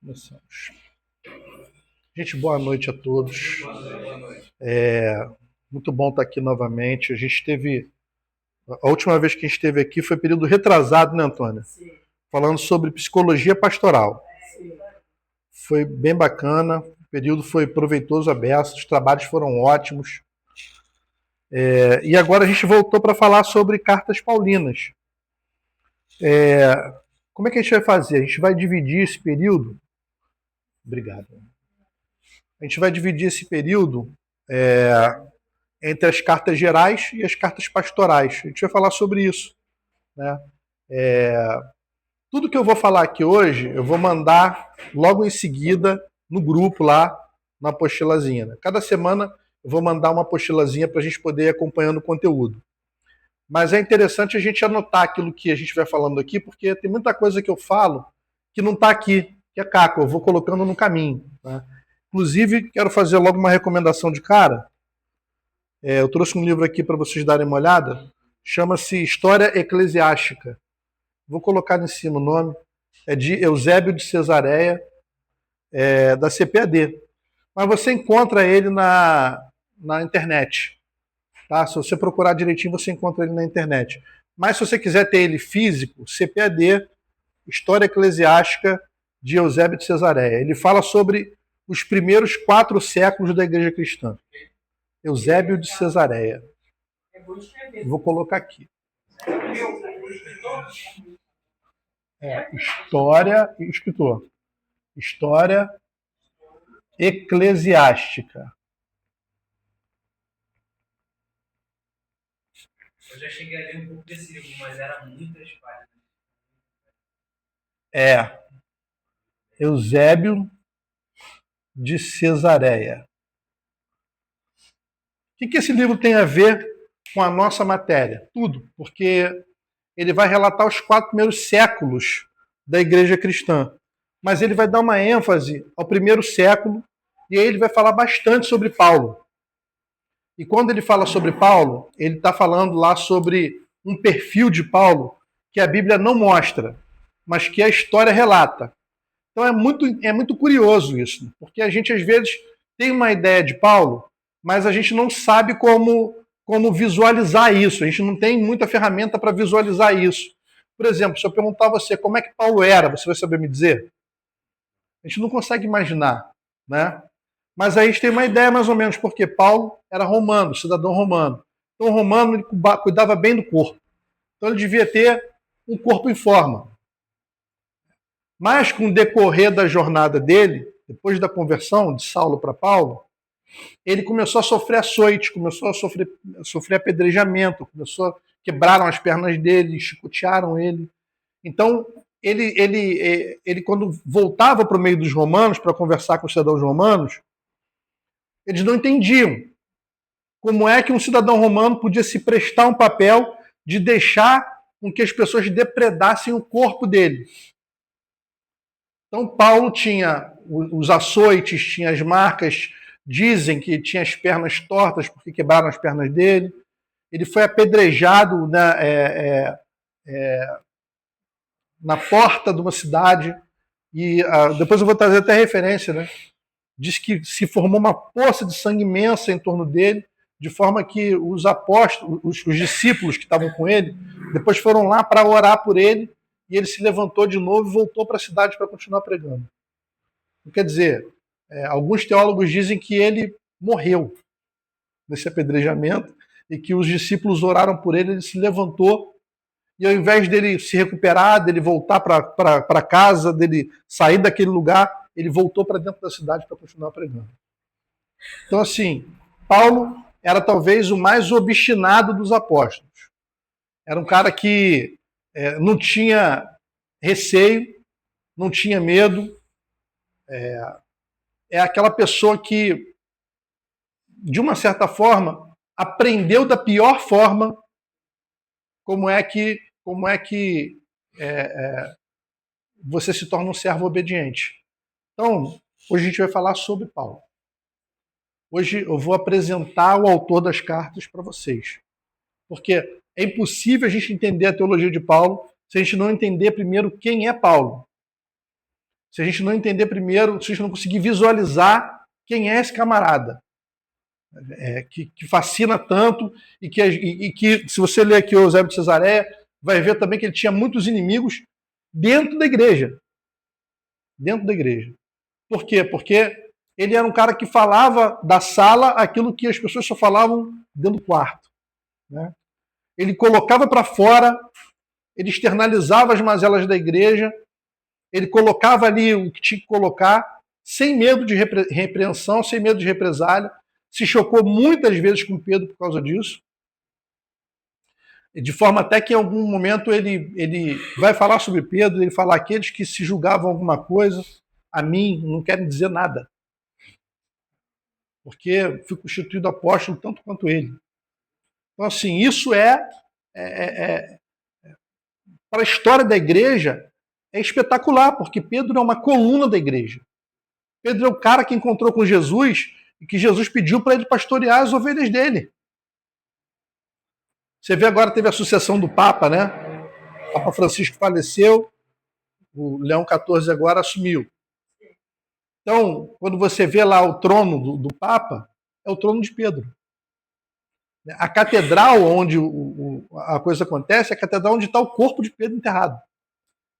Começamos. Gente, boa noite a todos. Muito bom estar aqui novamente. A última vez que a gente esteve aqui foi período retrasado, né, Antônia? Sim. Falando sobre psicologia pastoral. Sim. Foi bem bacana, o período foi proveitoso, aberto, os trabalhos foram ótimos. E agora a gente voltou para falar sobre cartas paulinas. Como é que a gente vai fazer? A gente vai dividir esse período. Obrigado. A gente vai dividir esse período entre as cartas gerais e as cartas pastorais. A gente vai falar sobre isso, né? Tudo que eu vou falar aqui hoje, eu vou mandar logo em seguida no grupo lá, na apostilazinha. Né? Cada semana eu vou mandar uma apostilazinha para a gente poder ir acompanhando o conteúdo. Mas é interessante a gente anotar aquilo que a gente vai falando aqui, porque tem muita coisa que eu falo que não está aqui, que é caco, eu vou colocando no caminho. Né? Inclusive, quero fazer logo uma recomendação de cara. Eu trouxe um livro aqui para vocês darem uma olhada. Chama-se História Eclesiástica. Vou colocar em cima o nome. É de Eusébio de Cesareia, da CPAD. Mas você encontra ele na internet. Tá? Se você procurar direitinho, você encontra ele na internet. Mas se você quiser ter ele físico, CPAD, História Eclesiástica de Eusébio de Cesareia. Ele fala sobre os primeiros 4 séculos da Igreja Cristã. Eusébio de Cesareia. Vou colocar aqui. História e escritor. História Eclesiástica. Eu já cheguei a ler um pouco desse livro, mas era muitas páginas. Eusébio de Cesareia. O que esse livro tem a ver com a nossa matéria? Tudo, porque ele vai relatar os 4 primeiros séculos da Igreja Cristã. Mas ele vai dar uma ênfase ao primeiro século e aí ele vai falar bastante sobre Paulo. E quando ele fala sobre Paulo, ele está falando lá sobre um perfil de Paulo que a Bíblia não mostra, mas que a história relata. Então é muito curioso isso, porque a gente às vezes tem uma ideia de Paulo, mas a gente não sabe como visualizar isso. A gente não tem muita ferramenta para visualizar isso. Por exemplo, se eu perguntar a você como é que Paulo era, você vai saber me dizer? A gente não consegue imaginar, né? Mas aí a gente tem uma ideia mais ou menos, porque Paulo era romano, cidadão romano. Então o romano ele cuidava bem do corpo. Então ele devia ter um corpo em forma. Mas com o decorrer da jornada dele, depois da conversão de Saulo para Paulo, ele começou a sofrer açoite, começou a sofrer apedrejamento, quebraram as pernas dele, chicotearam ele. Então, ele quando voltava para o meio dos romanos, para conversar com os cidadãos romanos, eles não entendiam como é que um cidadão romano podia se prestar um papel de deixar com que as pessoas depredassem o corpo dele. Então, Paulo tinha os açoites, tinha as marcas, dizem que tinha as pernas tortas porque quebraram as pernas dele. Ele foi apedrejado na porta de uma cidade. E depois eu vou trazer até referência, né? Diz que se formou uma poça de sangue imensa em torno dele, de forma que os apóstolos, os discípulos que estavam com ele, depois foram lá para orar por ele, e ele se levantou de novo e voltou para a cidade para continuar pregando. Quer dizer, alguns teólogos dizem que ele morreu nesse apedrejamento e que os discípulos oraram por ele, ele se levantou e ao invés dele se recuperar, dele voltar para casa, dele sair daquele lugar, ele voltou para dentro da cidade para continuar pregando. Então, assim, Paulo era talvez o mais obstinado dos apóstolos. Era um cara que não tinha receio, não tinha medo. É aquela pessoa que, de uma certa forma, aprendeu da pior forma como é que você se torna um servo obediente. Então, hoje a gente vai falar sobre Paulo. Hoje eu vou apresentar o autor das cartas para vocês. Porque é impossível a gente entender a teologia de Paulo se a gente não entender primeiro quem é Paulo. se a gente não entender primeiro, se a gente não conseguir visualizar quem é esse camarada, que fascina tanto e que, se você ler aqui o Eusébio de Cesareia, vai ver também que ele tinha muitos inimigos dentro da igreja. Dentro da igreja. Por quê? Porque ele era um cara que falava da sala aquilo que as pessoas só falavam dentro do quarto. Né? Ele colocava para fora, ele externalizava as mazelas da igreja, ele colocava ali o que tinha que colocar, sem medo de repreensão, sem medo de represália. Se chocou muitas vezes com Pedro por causa disso. De forma até que em algum momento ele vai falar sobre Pedro, ele fala: aqueles que se julgavam alguma coisa, a mim não querem dizer nada. Porque fui constituído apóstolo tanto quanto ele. Então, assim, isso para a história da igreja, é espetacular, porque Pedro é uma coluna da igreja. Pedro é o cara que encontrou com Jesus e que Jesus pediu para ele pastorear as ovelhas dele. Você vê agora, teve a sucessão do Papa, né? O Papa Francisco faleceu, o Leão XIV agora assumiu. Então, quando você vê lá o trono do Papa, é o trono de Pedro. A catedral onde a coisa acontece é a catedral onde está o corpo de Pedro enterrado.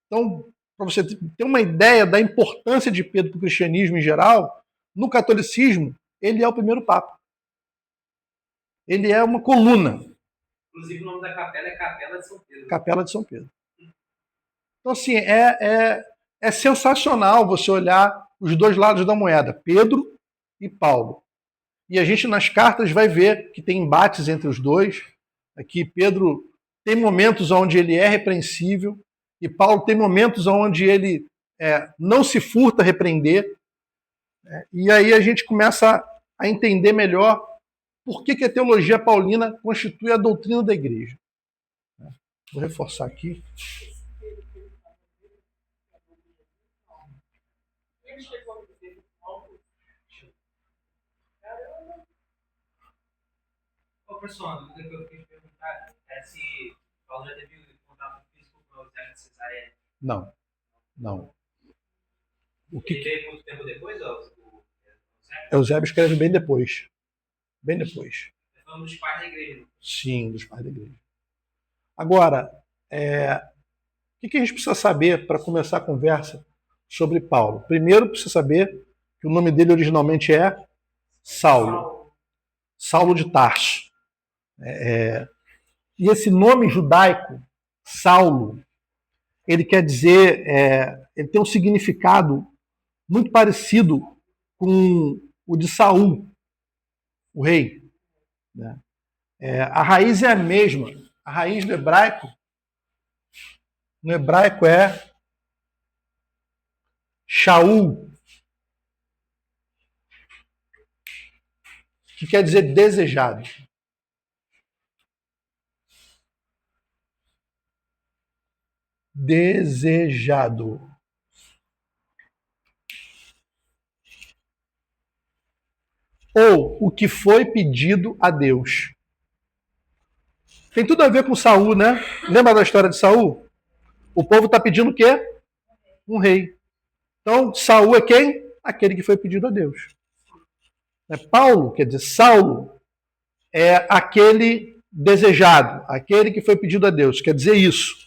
Então, para você ter uma ideia da importância de Pedro para o cristianismo em geral, no catolicismo, ele é o primeiro Papa. Ele é uma coluna. Inclusive, o nome da capela é Capela de São Pedro. Capela de São Pedro. Então, assim, é sensacional você olhar os dois lados da moeda, Pedro e Paulo. E a gente, nas cartas, vai ver que tem embates entre os dois. Aqui, Pedro tem momentos onde ele é repreensível, e Paulo tem momentos onde ele não se furta a repreender. E aí a gente começa a entender melhor por que a teologia paulina constitui a doutrina da igreja. Vou reforçar aqui. Ô, pessoal, a dúvida que eu fiquei perguntar é se Paulo já teve contato físico com o Eusébio de Cesareia. Não. Ele veio muito tempo depois, o Eusébio? Eusébio escreve bem depois. Bem depois. É um dos pais da igreja. Sim, dos pais da igreja. Agora, o que a gente precisa saber para começar a conversa sobre Paulo? Primeiro, precisa saber que o nome dele originalmente é Saulo. Saulo de Tarso. E esse nome judaico, Saulo, ele quer dizer, ele tem um significado muito parecido com o de Saul, o rei. Né? A raiz é a mesma. A raiz no hebraico é Shaul, que quer dizer desejado. Desejado. Ou o que foi pedido a Deus. Tem tudo a ver com Saul, né? Lembra da história de Saul? O povo está pedindo o quê? Um rei. Então, Saul é quem? Aquele que foi pedido a Deus. Paulo, quer dizer, Saulo, é aquele desejado, aquele que foi pedido a Deus. Quer dizer isso.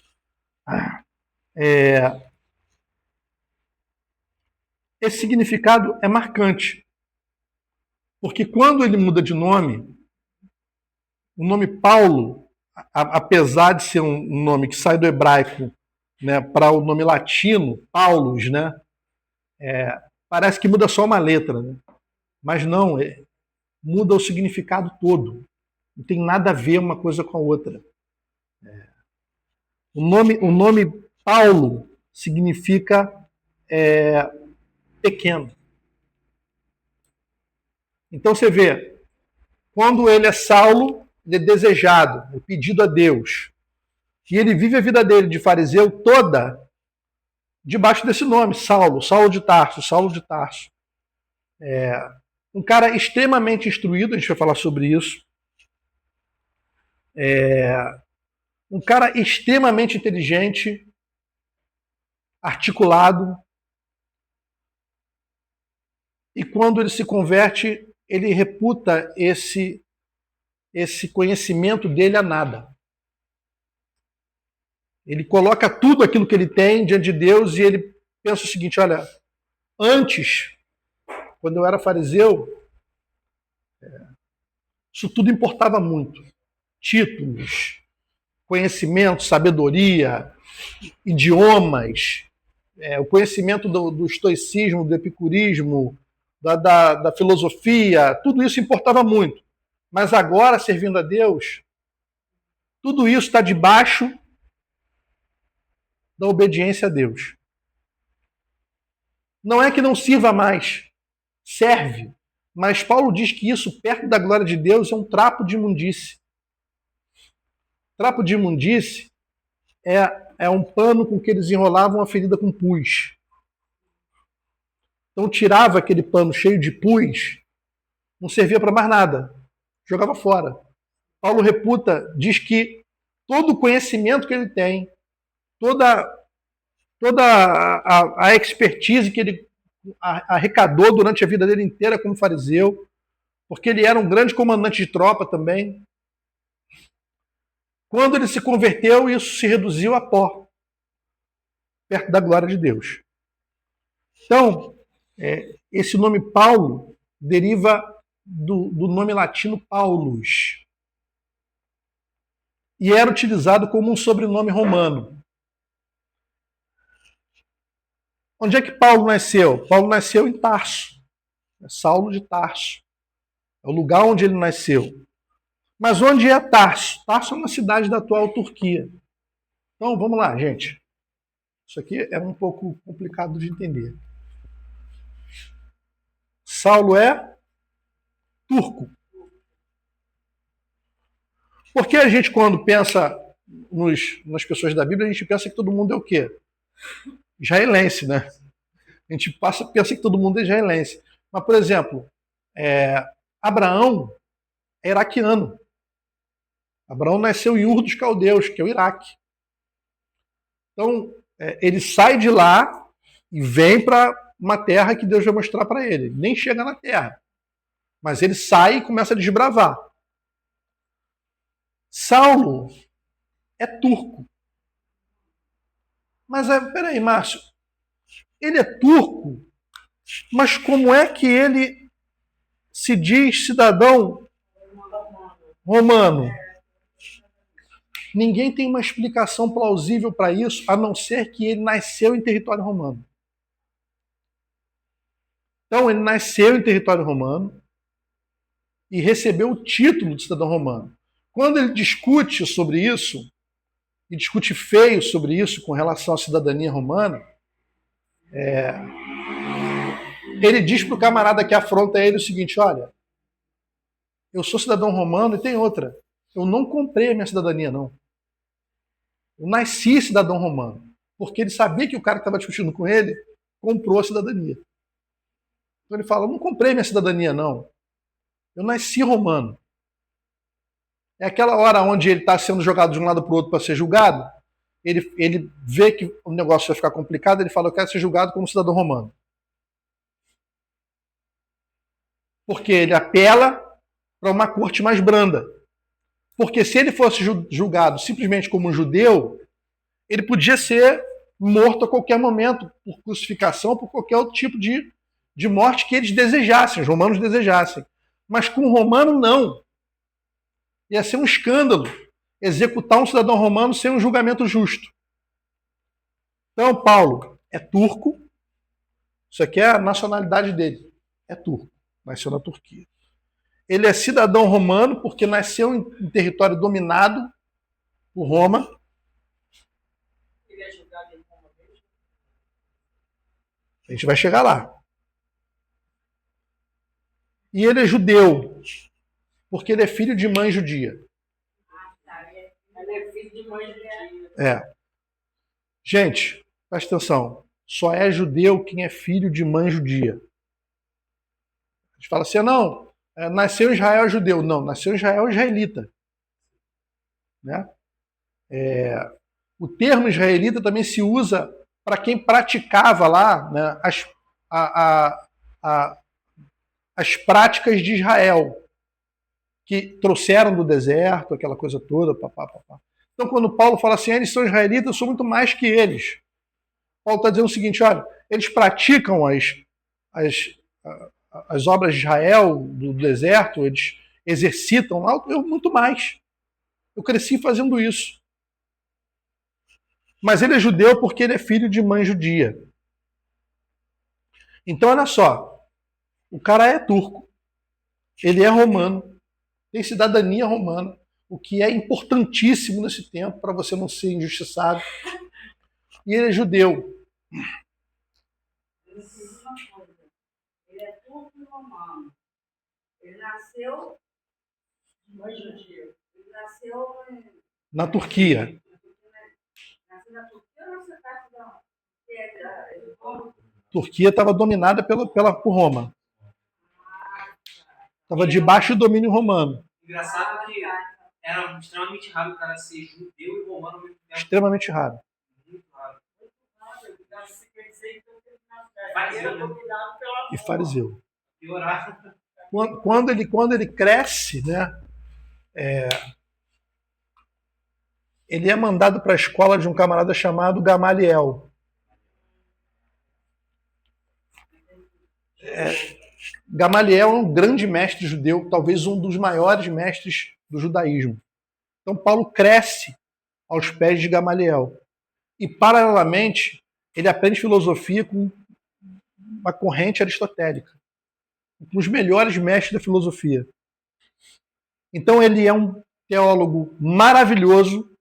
Esse significado é marcante. Porque quando ele muda de nome, o nome Paulo, apesar de ser um nome que sai do hebraico, né, para o nome latino, Paulus, né, parece que muda só uma letra. Né? Mas não, muda o significado todo. Não tem nada a ver uma coisa com a outra. O nome Paulo significa pequeno. Então você vê, quando ele é Saulo, ele é desejado, é pedido a Deus. E ele vive a vida dele de fariseu toda debaixo desse nome, Saulo, Saulo de Tarso, Saulo de Tarso. Um cara extremamente instruído, a gente vai falar sobre isso. Um cara extremamente inteligente, articulado, e quando ele se converte, ele reputa esse conhecimento dele a nada. Ele coloca tudo aquilo que ele tem diante de Deus e ele pensa o seguinte: olha, antes, quando eu era fariseu, isso tudo importava muito. Títulos, conhecimento, sabedoria, idiomas, o conhecimento do estoicismo, do epicurismo, da filosofia, tudo isso importava muito. Mas agora, servindo a Deus, tudo isso está debaixo da obediência a Deus. Não é que não sirva mais, serve. Mas Paulo diz que isso, perto da glória de Deus, é um trapo de imundície. Trapo de imundície é um pano com que eles enrolavam a ferida com pus. Então tirava aquele pano cheio de pus, não servia para mais nada, jogava fora. Paulo reputa, diz que todo o conhecimento que ele tem, toda a expertise que ele arrecadou durante a vida dele inteira como fariseu, porque ele era um grande comandante de tropa também. Quando ele se converteu, isso se reduziu a pó, perto da glória de Deus. Então, esse nome Paulo deriva do nome latino Paulus, e era utilizado como um sobrenome romano. Onde é que Paulo nasceu? Paulo nasceu em Tarso, Saulo de Tarso. É o lugar onde ele nasceu. Mas onde é Tarso? Tarso é uma cidade da atual Turquia. Então, vamos lá, gente. Isso aqui é um pouco complicado de entender. Saulo é turco. Porque a gente, quando pensa nas pessoas da Bíblia, a gente pensa que todo mundo é o quê? Israelense, né? A gente pensa que todo mundo é israelense. Mas, por exemplo, Abraão é iraquiano. Abraão nasceu em Ur dos Caldeus, que é o Iraque. Então, ele sai de lá e vem para uma terra que Deus vai mostrar para ele. Nem chega na terra. Mas ele sai e começa a desbravar. Saulo é turco. Mas peraí, Márcio, ele é turco, mas como é que ele se diz cidadão romano? Ninguém tem uma explicação plausível para isso, a não ser que ele nasceu em território romano. Então, ele nasceu em território romano e recebeu o título de cidadão romano. Quando ele discute sobre isso, e discute feio sobre isso com relação à cidadania romana, ele diz para o camarada que afronta ele o seguinte: olha, eu sou cidadão romano e tem outra. Eu não comprei a minha cidadania, não. Eu nasci cidadão romano. Porque ele sabia que o cara que estava discutindo com ele comprou a cidadania. Então ele fala: eu não comprei minha cidadania, não. Eu nasci romano. É aquela hora onde ele está sendo jogado de um lado para o outro para ser julgado. Ele vê que o negócio vai ficar complicado, ele fala: eu quero ser julgado como cidadão romano. Porque ele apela para uma corte mais branda. Porque se ele fosse julgado simplesmente como um judeu, ele podia ser morto a qualquer momento, por crucificação, por qualquer outro tipo de morte que eles desejassem, os romanos desejassem. Mas com o romano, não. Ia ser um escândalo executar um cidadão romano sem um julgamento justo. Então, Paulo é turco. Isso aqui é a nacionalidade dele. É turco. Nasceu na Turquia. Ele é cidadão romano porque nasceu em território dominado por Roma. Ele é julgado em Roma mesmo? A gente vai chegar lá. E ele é judeu porque ele é filho de mãe judia. Ah, tá. Ele é filho de mãe judia. Gente, presta atenção. Só é judeu quem é filho de mãe judia. A gente fala assim: não, nasceu em Israel é judeu. Não, nasceu em Israel é israelita. Né? O termo israelita também se usa para quem praticava lá, né, as práticas de Israel, que trouxeram do deserto, aquela coisa toda, papá. Então, quando Paulo fala assim, eles são israelitas, eu sou muito mais que eles. Paulo está dizendo o seguinte, olha, eles praticam as obras de Israel, do deserto, eles exercitam lá, eu muito mais. Eu cresci fazendo isso. Mas ele é judeu porque ele é filho de mãe judia. Então, olha só, o cara é turco, ele é romano, tem cidadania romana, o que é importantíssimo nesse tempo para você não ser injustiçado. E ele é judeu. Ele diz uma coisa. Ele é turco e romano. Ele nasceu de mãe judia. Ele nasceu Na Turquia. nasceu na Turquia ou nasceu perto da Roma? Turquia estava dominada por Roma. Estava debaixo do domínio romano. Engraçado que era extremamente raro o cara ser judeu e romano ao mesmo tempo. Extremamente raro. Muito raro. E fariseu. Piorar. Quando ele cresce, né, ele é mandado para a escola de um camarada chamado Gamaliel. Gamaliel é um grande mestre judeu, talvez um dos maiores mestres do judaísmo. Então Paulo cresce aos pés de Gamaliel. E, paralelamente, ele aprende filosofia com uma corrente aristotélica, com os melhores mestres da filosofia. Então ele é um teólogo maravilhoso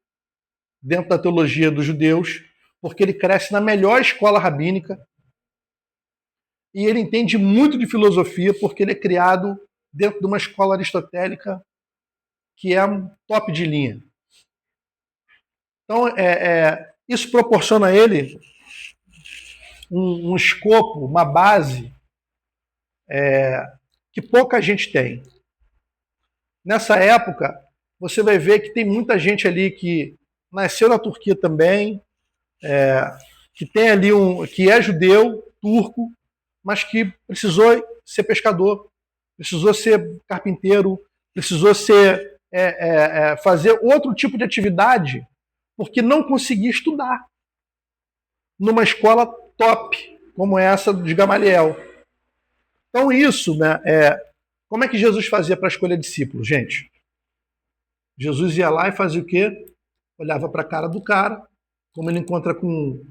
dentro da teologia dos judeus, porque ele cresce na melhor escola rabínica e ele entende muito de filosofia porque ele é criado dentro de uma escola aristotélica que é um top de linha. Então, isso proporciona a ele um escopo, uma base que pouca gente tem. Nessa época, você vai ver que tem muita gente ali que nasceu na Turquia também, que tem ali que é judeu, turco, mas que precisou ser pescador, precisou ser carpinteiro, precisou fazer outro tipo de atividade, porque não conseguia estudar numa escola top, como essa de Gamaliel. Então isso, né, como é que Jesus fazia para escolher discípulos, gente? Jesus ia lá e fazia o quê? Olhava para a cara do cara, como ele encontra com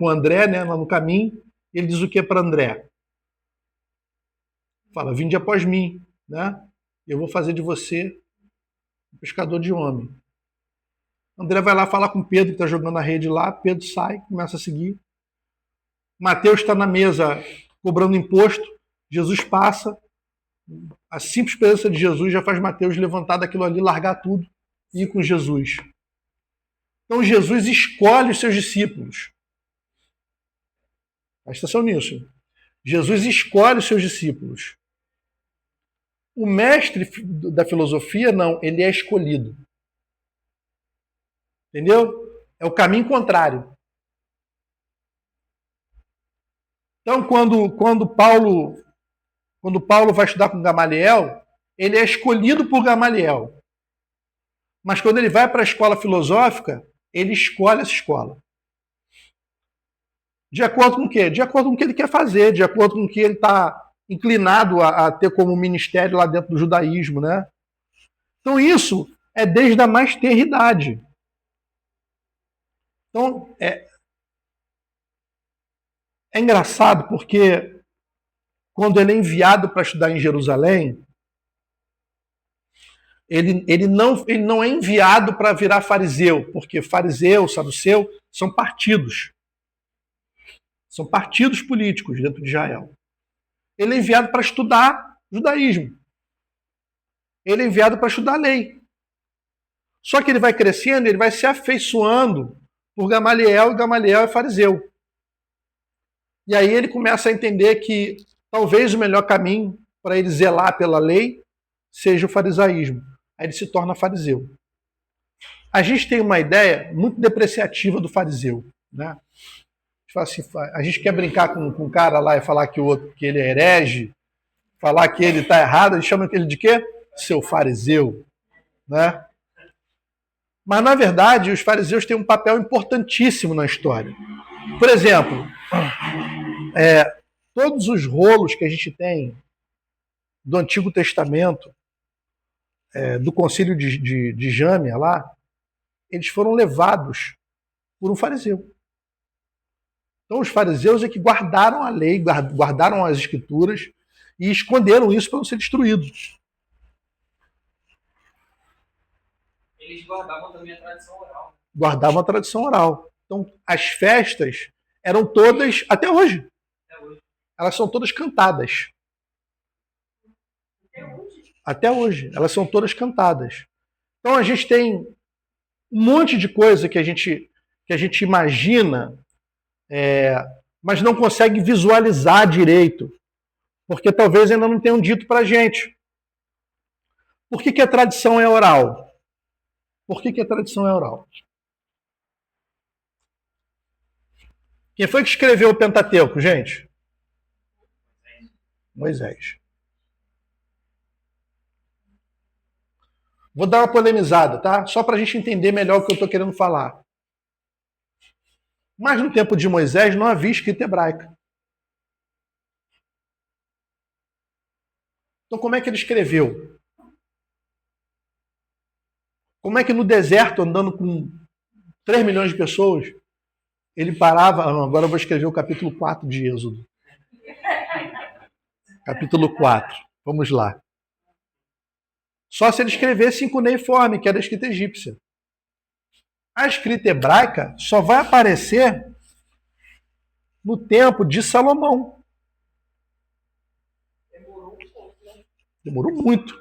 André, né, lá no caminho, ele diz o que para André? Fala, vinde após mim, né? Eu vou fazer de você um pescador de homem. André vai lá falar com Pedro, que está jogando a rede lá, Pedro sai, começa a seguir. Mateus está na mesa cobrando imposto, Jesus passa, a simples presença de Jesus já faz Mateus levantar daquilo ali, largar tudo e ir com Jesus. Então Jesus escolhe os seus discípulos. Presta atenção nisso. Jesus escolhe os seus discípulos. O mestre da filosofia, não, ele é escolhido. Entendeu? É o caminho contrário. Então, quando Paulo vai estudar com Gamaliel, ele é escolhido por Gamaliel. Mas quando ele vai para a escola filosófica, ele escolhe essa escola. De acordo com o quê? De acordo com o que ele quer fazer, de acordo com o que ele está inclinado a ter como ministério lá dentro do judaísmo, né? Então isso é desde a mais tenra idade. Então é engraçado porque quando ele é enviado para estudar em Jerusalém, ele não é enviado para virar fariseu, porque fariseu, saduceu, são partidos. São partidos políticos dentro de Israel. Ele é enviado para estudar judaísmo. Ele é enviado para estudar a lei. Só que ele vai crescendo, ele vai se afeiçoando por Gamaliel, e Gamaliel é fariseu. E aí ele começa a entender que talvez o melhor caminho para ele zelar pela lei seja o farisaísmo. Aí ele se torna fariseu. A gente tem uma ideia muito depreciativa do fariseu, né? A gente quer brincar com um cara lá e falar que ele é herege, falar que ele está errado, eles chamam ele de quê? Seu fariseu. Né? Mas, na verdade, os fariseus têm um papel importantíssimo na história. Por exemplo, todos os rolos que a gente tem do Antigo Testamento, do concílio de Jâmia lá, eles foram levados por um fariseu. Então, os fariseus é que guardaram a lei, guardaram as escrituras e esconderam isso para não ser destruídos. Eles guardavam também a tradição oral. Guardavam a tradição oral. Então, as festas eram todas, até hoje, elas são todas cantadas. Até hoje, elas são todas cantadas. Então, a gente tem um monte de coisa que a gente imagina, mas não consegue visualizar direito, porque talvez ainda não tenham dito para a gente. Por que a tradição é oral? Por que a tradição é oral? Quem foi que escreveu o Pentateuco, gente? Moisés. Vou dar uma polemizada, tá? Só para a gente entender melhor o que eu estou querendo falar. Mas no tempo de Moisés não havia escrita hebraica. Então como é que ele escreveu? Como é que no deserto, andando com 3 milhões de pessoas, ele parava... Agora eu vou escrever o capítulo 4 de Êxodo. Capítulo 4. Vamos lá. Só se ele escrevesse em cuneiforme, que era a escrita egípcia. A escrita hebraica só vai aparecer no tempo de Salomão. Demorou muito.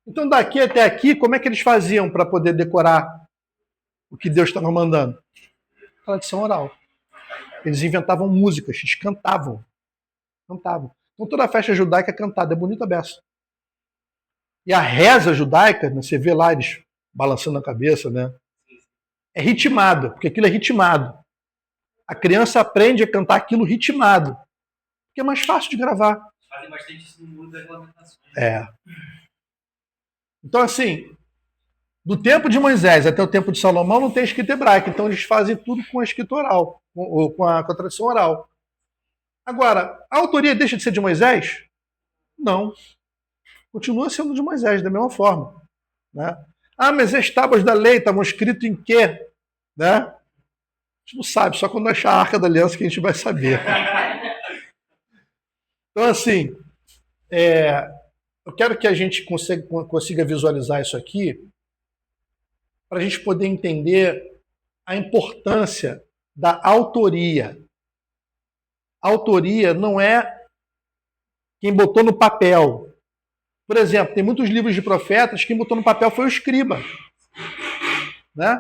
Então, daqui até aqui, como é que eles faziam para poder decorar o que Deus estava mandando? Tradição oral. Eles inventavam músicas, eles cantavam. Cantavam. Então, toda a festa judaica é cantada, é bonita a beça. E a reza judaica, né, você vê lá eles balançando a cabeça, né? É ritmado, porque aquilo é ritmado. A criança aprende a cantar aquilo ritmado, porque é mais fácil de gravar. Fazem bastante isso no mundo das lamentações. Então, assim, do tempo de Moisés até o tempo de Salomão não tem escrita hebraica, então eles fazem tudo com a escrita oral, ou com a tradição oral. Agora, a autoria deixa de ser de Moisés? Não. Continua sendo de Moisés, da mesma forma. Né? Ah, mas as tábuas da lei estavam escritas em quê? Né? A gente não sabe, só quando achar a Arca da Aliança que a gente vai saber. Então, assim, eu quero que a gente consiga visualizar isso aqui para a gente poder entender a importância da autoria. A autoria não é quem botou no papel. Por exemplo, tem muitos livros de profetas, quem botou no papel foi o escriba. Né?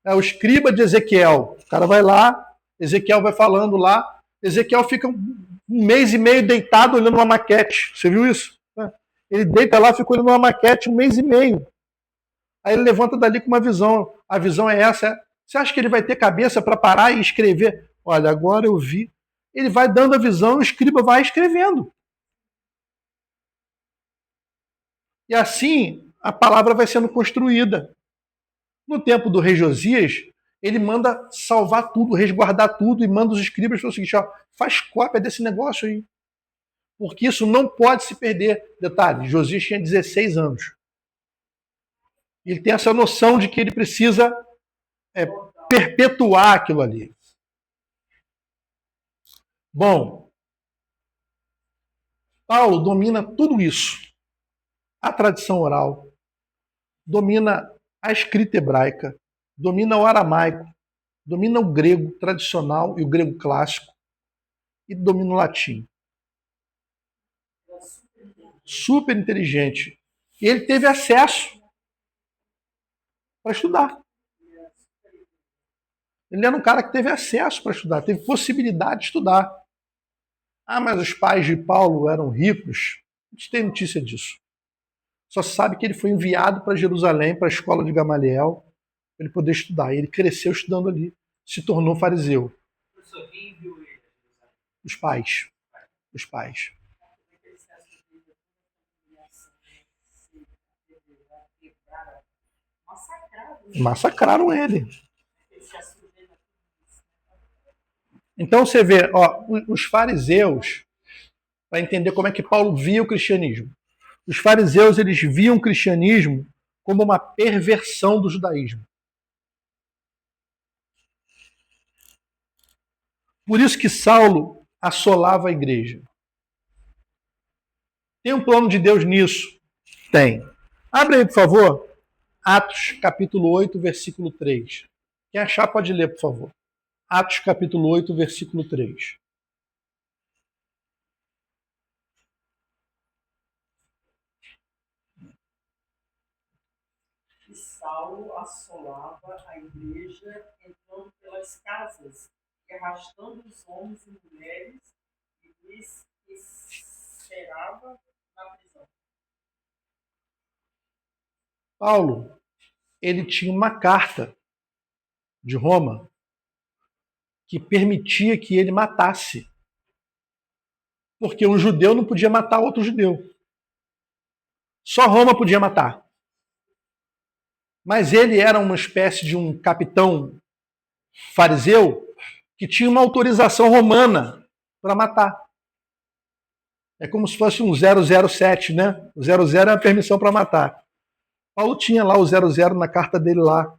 É o escriba de Ezequiel. O cara vai lá, Ezequiel vai falando lá, Ezequiel fica um mês e meio deitado olhando uma maquete. Você viu isso? Ele deita lá, fica olhando uma maquete 1 mês e meio. Aí ele levanta dali com uma visão. A visão é essa. Você acha que ele vai ter cabeça para parar e escrever? Olha, agora eu vi. Ele vai dando a visão, o escriba vai escrevendo. E assim, a palavra vai sendo construída. No tempo do rei Josias, ele manda salvar tudo, resguardar tudo, e manda os escribas fazer o seguinte, ó, faz cópia desse negócio aí. Porque isso não pode se perder. Detalhe, Josias tinha 16 anos. Ele tem essa noção de que ele precisa perpetuar aquilo ali. Bom, Paulo domina tudo isso. A tradição oral, domina a escrita hebraica, domina o aramaico, domina o grego tradicional e o grego clássico, e domina o latim. Super inteligente. E ele teve acesso para estudar. Ele era um cara que teve acesso para estudar, teve possibilidade de estudar. Ah, mas os pais de Paulo eram ricos? A gente tem notícia disso. Só sabe que ele foi enviado para Jerusalém, para a escola de Gamaliel, para ele poder estudar. E ele cresceu estudando ali, se tornou fariseu. Professor, quem viu ele? Os pais. Os pais. Massacraram ele. Então você vê, ó, os fariseus, para entender como é que Paulo via o cristianismo. Os fariseus, eles viam o cristianismo como uma perversão do judaísmo. Por isso que Saulo assolava a igreja. Tem um plano de Deus nisso? Tem. Abre aí, por favor, Atos capítulo 8, versículo 3. Quem achar pode ler, por favor. Atos capítulo 8, versículo 3. E Saulo assolava a igreja, entrando pelas casas e arrastando os homens e mulheres, e lhes encerrava na prisão. Paulo, ele tinha uma carta de Roma que permitia que ele matasse. Porque um judeu não podia matar outro judeu. Só Roma podia matar. Mas ele era uma espécie de um capitão fariseu que tinha uma autorização romana para matar. É como se fosse um 007, né? O 00 é a permissão para matar. Paulo tinha lá o 00 na carta dele lá.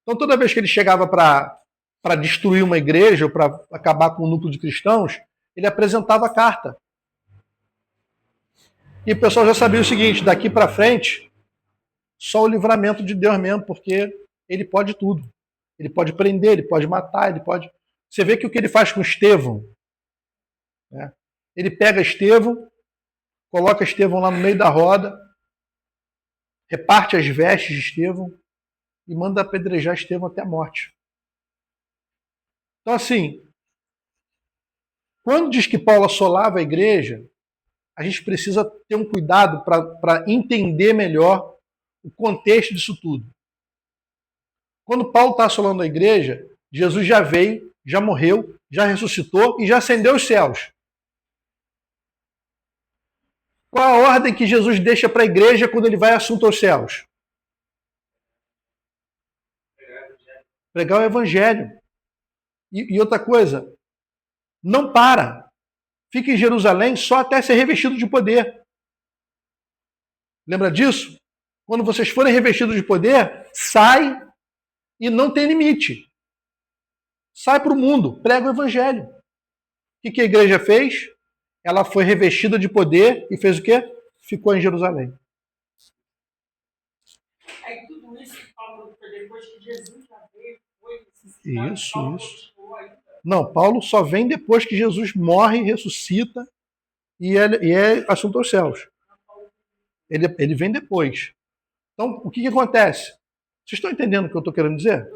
Então toda vez que ele chegava para destruir uma igreja ou para acabar com um núcleo de cristãos, ele apresentava a carta. E o pessoal já sabia o seguinte, daqui para frente, só o livramento de Deus mesmo, porque ele pode tudo. Ele pode prender, ele pode matar, ele pode... Você vê que o que ele faz com Estevão, né? Ele pega Estevão, coloca Estevão lá no meio da roda, reparte as vestes de Estevão e manda apedrejar Estevão até a morte. Então, assim, quando diz que Paulo assolava a igreja, a gente precisa ter um cuidado para entender melhor o contexto disso tudo. Quando Paulo está assolando a igreja, Jesus já veio, já morreu, já ressuscitou e já ascendeu os céus. Qual a ordem que Jesus deixa para a igreja quando ele vai assunto aos céus? Pregar o evangelho. E outra coisa, não para. Fica em Jerusalém só até ser revestido de poder. Lembra disso? Quando vocês forem revestidos de poder, sai e não tem limite. Sai para o mundo, prega o evangelho. O que a igreja fez? Ela foi revestida de poder e fez o quê? Ficou em Jerusalém. Aí tudo isso Paulo foi depois que Jesus já veio, foi Isso. Não, Paulo só vem depois que Jesus morre, ressuscita e é assunto aos céus. Ele vem depois. Então, o que acontece? Vocês estão entendendo o que eu estou querendo dizer?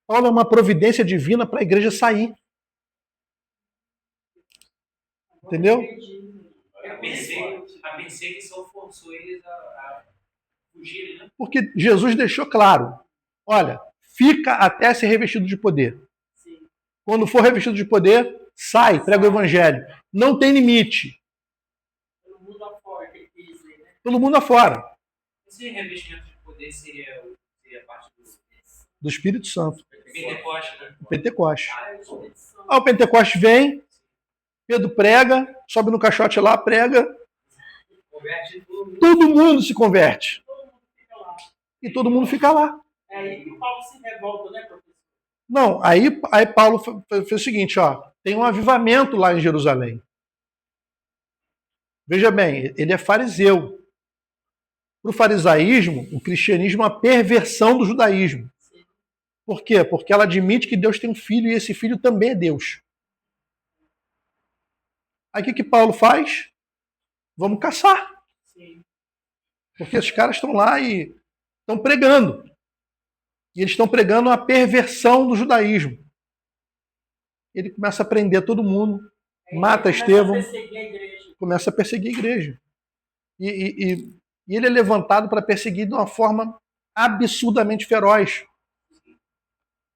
Paulo é uma providência divina para a igreja sair. Entendeu? A perseguição forçou eles a fugirem, né? Porque Jesus deixou claro, olha, fica até ser revestido de poder. Sim. Quando for revestido de poder, sai, prega o evangelho. Não tem limite. Pelo mundo afora, que ele quis dizer, né? Todo mundo afora. Esse revestimento de poder seria parte Do Espírito Santo. Pentecoste, né? Pentecoste. Ah, eu sou edição. Aí o Pentecoste vem, Pedro prega, sobe no caixote lá, prega, Converte tudo. todo mundo se converte. Todo mundo fica lá. E todo mundo fica lá. É aí que Paulo se revolta, né, professor? Não, aí Paulo fez o seguinte, ó, tem um avivamento lá em Jerusalém. Veja bem, ele é fariseu. Para o farisaísmo, o cristianismo é uma perversão do judaísmo. Por quê? Porque ela admite que Deus tem um filho e esse filho também é Deus. Aí o que Paulo faz? Vamos caçar. Sim. Porque esses caras estão lá e estão pregando. E eles estão pregando a perversão do judaísmo. Ele começa a prender todo mundo, mata Estevão, começa a perseguir a igreja. E ele é levantado para perseguir de uma forma absurdamente feroz.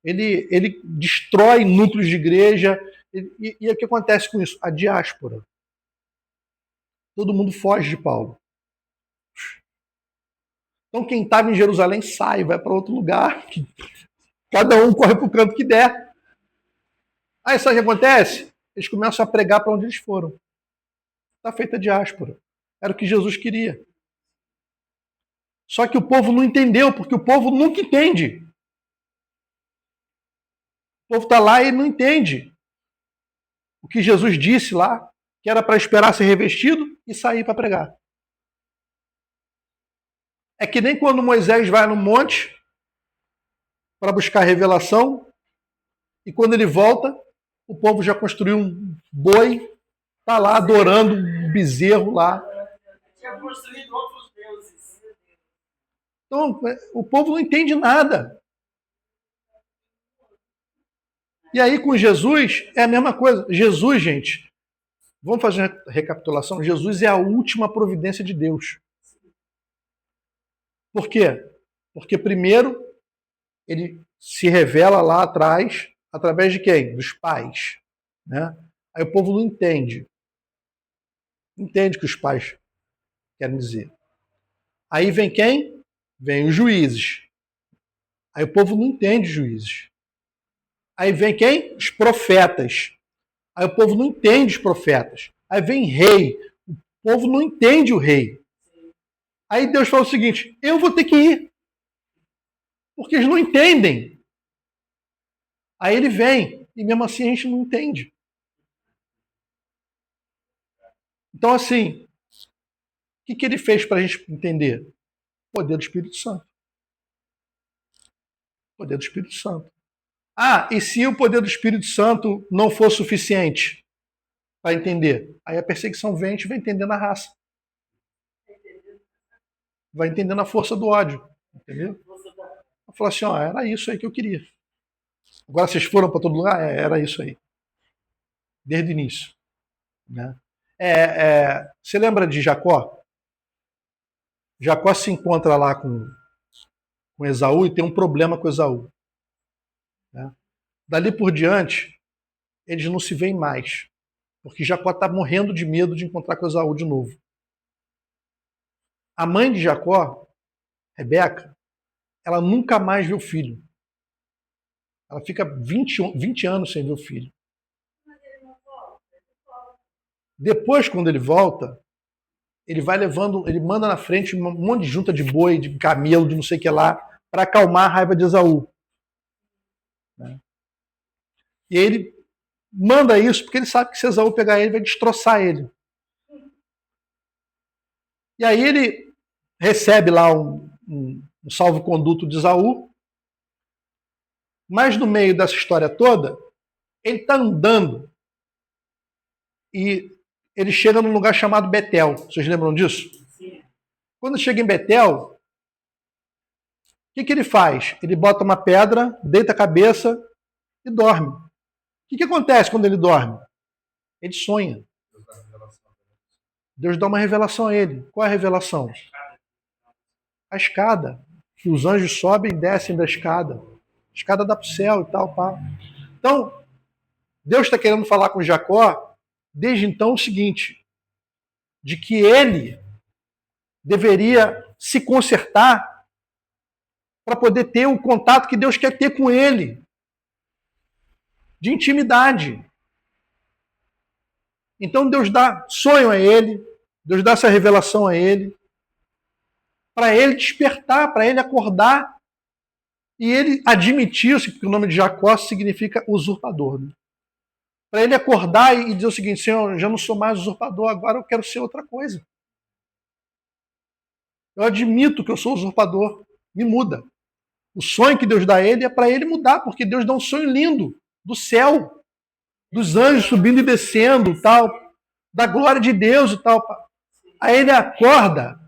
Ele destrói núcleos de igreja. E o que acontece com isso? A diáspora. Todo mundo foge de Paulo. Então quem estava em Jerusalém sai, vai para outro lugar. Cada um corre para o canto que der. Aí sabe o que acontece? Eles começam a pregar para onde eles foram. Está feita a diáspora. Era o que Jesus queria. Só que o povo não entendeu, porque o povo nunca entende. O povo está lá e não entende o que Jesus disse lá, que era para esperar ser revestido e sair para pregar. É que nem quando Moisés vai no monte para buscar revelação, e quando ele volta, o povo já construiu um boi, está lá adorando um bezerro lá. Tinha construído outros deuses. Então, o povo não entende nada. E aí, com Jesus, é a mesma coisa. Jesus, gente, vamos fazer uma recapitulação. Jesus é a última providência de Deus. Por quê? Porque, primeiro, ele se revela lá atrás, através de quem? Dos pais. Né? Aí o povo não entende. Não entende o que os pais querem dizer. Aí vem quem? Vem os juízes. Aí o povo não entende os juízes. Aí vem quem? Os profetas. Aí o povo não entende os profetas. Aí vem rei. O povo não entende o rei. Aí Deus fala o seguinte, eu vou ter que ir. Porque eles não entendem. Aí ele vem. E mesmo assim a gente não entende. Então assim, o que ele fez para a gente entender? O poder do Espírito Santo. O poder do Espírito Santo. Ah, e se o poder do Espírito Santo não for suficiente para entender? Aí a perseguição vem, a gente vai entendendo a raça. Vai entendendo a força do ódio. Entendeu? Eu falo assim, ó, era isso aí que eu queria. Agora vocês foram para todo lugar? Era isso aí. Desde o início. Né? Você lembra de Jacó? Jacó se encontra lá com Esaú e tem um problema com Esaú. Né? Dali por diante, eles não se veem mais. Porque Jacó está morrendo de medo de encontrar com Esaú de novo. A mãe de Jacó, Rebeca, ela nunca mais vê o filho. Ela fica 20 anos sem ver o filho. Depois, quando ele volta, ele vai levando, ele manda na frente um monte de junta de boi, de camelo, de não sei o que lá, para acalmar a raiva de Esaú. Né? E ele manda isso porque ele sabe que se Esaú pegar ele, vai destroçar ele. E aí ele recebe lá um salvo-conduto de Esaú, mas no meio dessa história toda, ele está andando e ele chega num lugar chamado Betel. Vocês lembram disso? Sim. Quando chega em Betel, o que ele faz? Ele bota uma pedra, deita a cabeça e dorme. O que acontece quando ele dorme? Ele sonha. Deus dá uma revelação a ele. Qual é a revelação? A escada. Que os anjos sobem e descem da escada. A escada dá para o céu e tal. Pá. Então, Deus está querendo falar com Jacó desde então o seguinte, de que ele deveria se consertar para poder ter o contato que Deus quer ter com ele, de intimidade. Então Deus dá sonho a ele, Deus dá essa revelação a ele, para ele despertar, para ele acordar, e ele admitir, porque o nome de Jacó significa usurpador, né? Para ele acordar e dizer o seguinte, Senhor, eu já não sou mais usurpador, agora eu quero ser outra coisa. Eu admito que eu sou usurpador, me muda. O sonho que Deus dá a ele é para ele mudar, porque Deus dá um sonho lindo do céu, dos anjos subindo e descendo, tal, da glória de Deus e tal. Aí ele acorda,